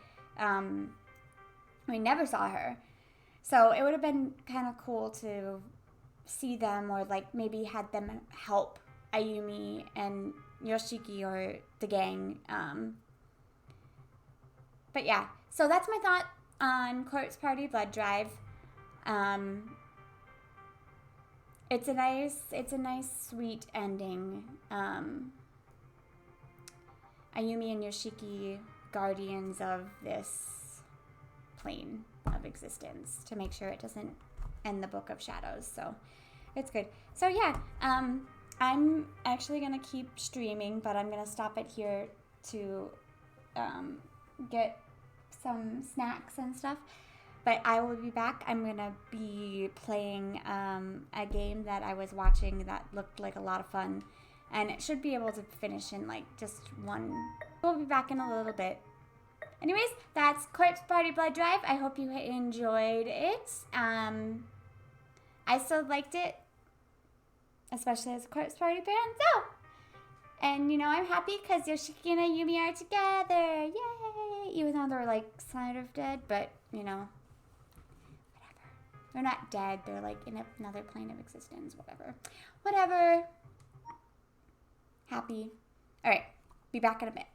We never saw her. So it would have been kind of cool to see them, or like maybe had them help Ayumi and Yoshiki or the gang. But yeah, so that's my thought on Corpse Party Blood Drive. It's a nice, sweet ending. Ayumi and Yoshiki, guardians of this plane of existence, to make sure it doesn't end the Book of Shadows. So it's good. So yeah, I'm actually gonna keep streaming, but I'm gonna stop it here to get some snacks and stuff. But I will be back. I'm going to be playing a game that I was watching that looked like a lot of fun. And it should be able to finish in like just one. We'll be back in a little bit. Anyways, that's Corpse Party Blood Drive. I hope you enjoyed it. I still liked it, especially as a Corpse Party fan. So, and you know, I'm happy because Yoshiki and Ayumi are together. Yay! Even though they're like kind of dead, but you know. They're not dead. They're like in another plane of existence. Whatever. Happy. All right. Be back in a bit.